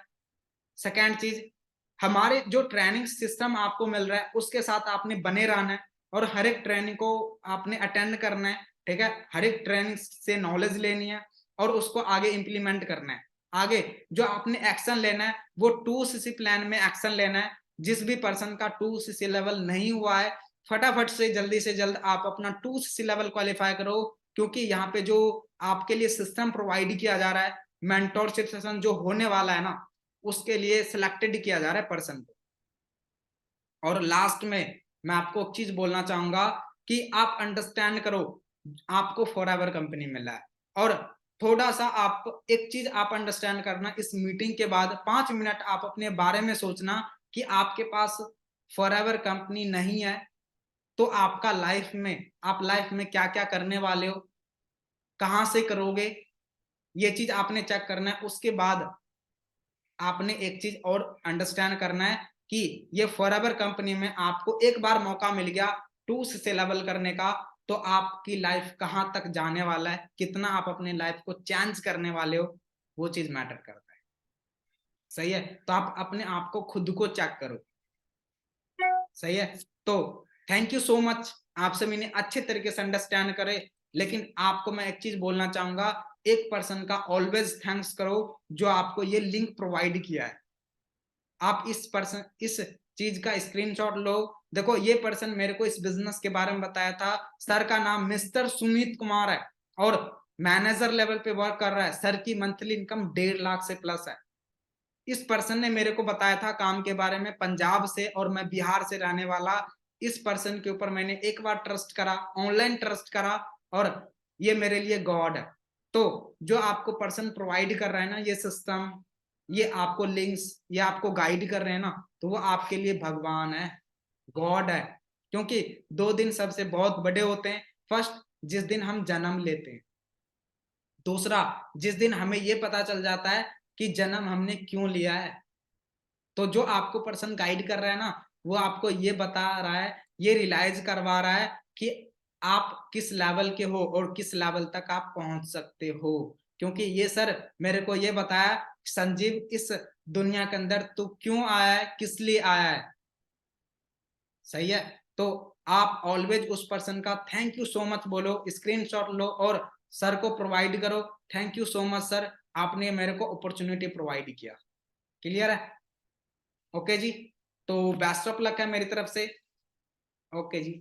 सेकेंड चीज, हमारे जो ट्रेनिंग सिस्टम आपको मिल रहा है उसके साथ आपने बने रहना है, और हर एक ट्रेनिंग को आपने अटेंड करना है, ठीक है, हर एक ट्रेनिंग से नॉलेज लेनी है, और उसको आगे इंप्लीमेंट करना है। आगे जो आपने एक्शन लेना है वो 2cc प्लान में एक्शन लेना है। जिस भी पर्सन का 2cc लेवल नहीं हुआ है, फटाफट से जल्दी आप अपना 2cc लेवल क्वालिफाई करो, क्योंकि यहाँ पे जो आपके लिए सिस्टम प्रोवाइड किया जा रहा है, मेंटोरशिप सेशन जो होने वाला है ना, उसके लिए सिलेक्टेड किया जा रहा है पर्सन को। और लास्ट में मैं आपको एक चीज बोलना चाहूंगा कि आप अंडरस्टैंड करो, आपको फॉरएवर कंपनी मिला है। और थोड़ा सा आप एक चीज आप अंडरस्टैंड करना, इस मीटिंग के बाद 5 मिनट आप अपने बारे में सोचना कि आपके पास फॉरएवर कंपनी नहीं है तो आपका आप लाइफ में क्या क्या करने वाले हो, कहां से करोगे, ये चीज आपने चेक करना है। उसके बाद आपने एक चीज और अंडरस्टैंड करना है कि ये फॉरएवर कंपनी में आपको एक बार मौका मिल गया 2 से लेवल करने का, तो आपकी लाइफ कहां तक जाने वाला है, कितना आप अपने लाइफ को चेंज करने वाले हो, वो चीज मैटर करता है। सही है, तो आप अपने आप को खुद को चेक करो। सही है, तो थैंक यू सो मच, आपसे मैंने अच्छे तरीके से अंडरस्टैंड करे। लेकिन आपको मैं एक चीज बोलना चाहूंगा, एक पर्सन का ऑलवेज थैंक्स करो जो आपको ये लिंक प्रोवाइड किया है। आप इस चीज का स्क्रीनशॉट लो। देखो ये पर्सन मेरे को इस बिजनेस के बारे में बताया था, सर का नाम मिस्टर सुमित कुमार है और मैनेजर लेवल पे वर्क कर रहा है, सर की मंथली इनकम 1.5 लाख से प्लस है। इस पर्सन ने मेरे को बताया था काम के बारे में, पंजाब से, और मैं बिहार से रहने वाला। इस पर्सन के ऊपर मैंने एक बार ट्रस्ट करा, ऑनलाइन ट्रस्ट करा, और ये मेरे लिए गॉड है। तो जो आपको पर्सन प्रोवाइड कर रहा है ना ये सिस्टम, ये आपको लिंक्स, ये आपको गाइड कर रहे हैं ना, तो वो आपके लिए भगवान है, गॉड है। क्योंकि 2 दिन सबसे बहुत बड़े होते हैं। फर्स्ट, जिस दिन हम जन्म लेते हैं। दूसरा, जिस दिन हमें ये पता चल जाता है कि जन्म हमने क्यों लिया है। तो जो आपको पर्सन गाइड कर रहा है ना, वो आपको ये बता रहा है, ये रियलाइज करवा रहा है कि आप किस लेवल के हो और किस लेवल तक आप पहुंच सकते हो। क्योंकि ये सर मेरे को ये बताया, संजीव इस दुनिया के अंदर तू क्यों आया है, किस लिए आया है। सही है, तो आप ऑलवेज उस पर्सन का थैंक यू सो मच बोलो, स्क्रीनशॉट लो और सर को प्रोवाइड करो। Thank you so much sir, आपने मेरे को अपॉर्चुनिटी प्रोवाइड किया। क्लियर है? ओके जी, तो बेस्ट ऑफ लक है मेरी तरफ से। ओके जी।